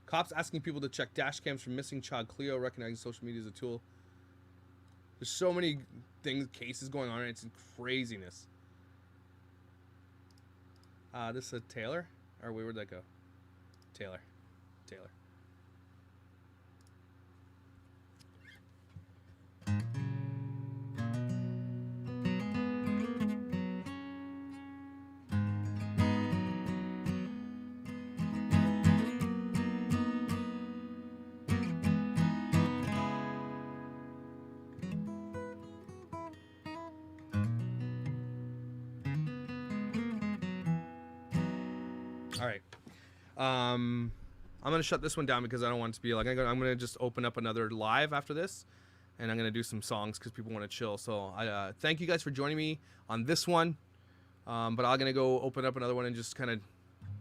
Cops asking people to check dash cams for missing child Cleo, recognizing social media as a tool. There's so many cases going on, and it's craziness. This is Taylor? Or where'd that go? Taylor. All right. I'm gonna shut this one down because I don't want it to be like I'm gonna just open up another live after this, and I'm gonna do some songs because people want to chill. So I thank you guys for joining me on this one. But I'm gonna go open up another one and just kind of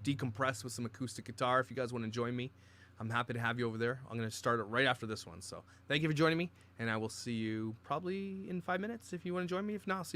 decompress with some acoustic guitar. If you guys want to join me, I'm happy to have you over there. I'm gonna start it right after this one. So thank you for joining me, and I will see you probably in 5 minutes if you want to join me. If not, I'll see you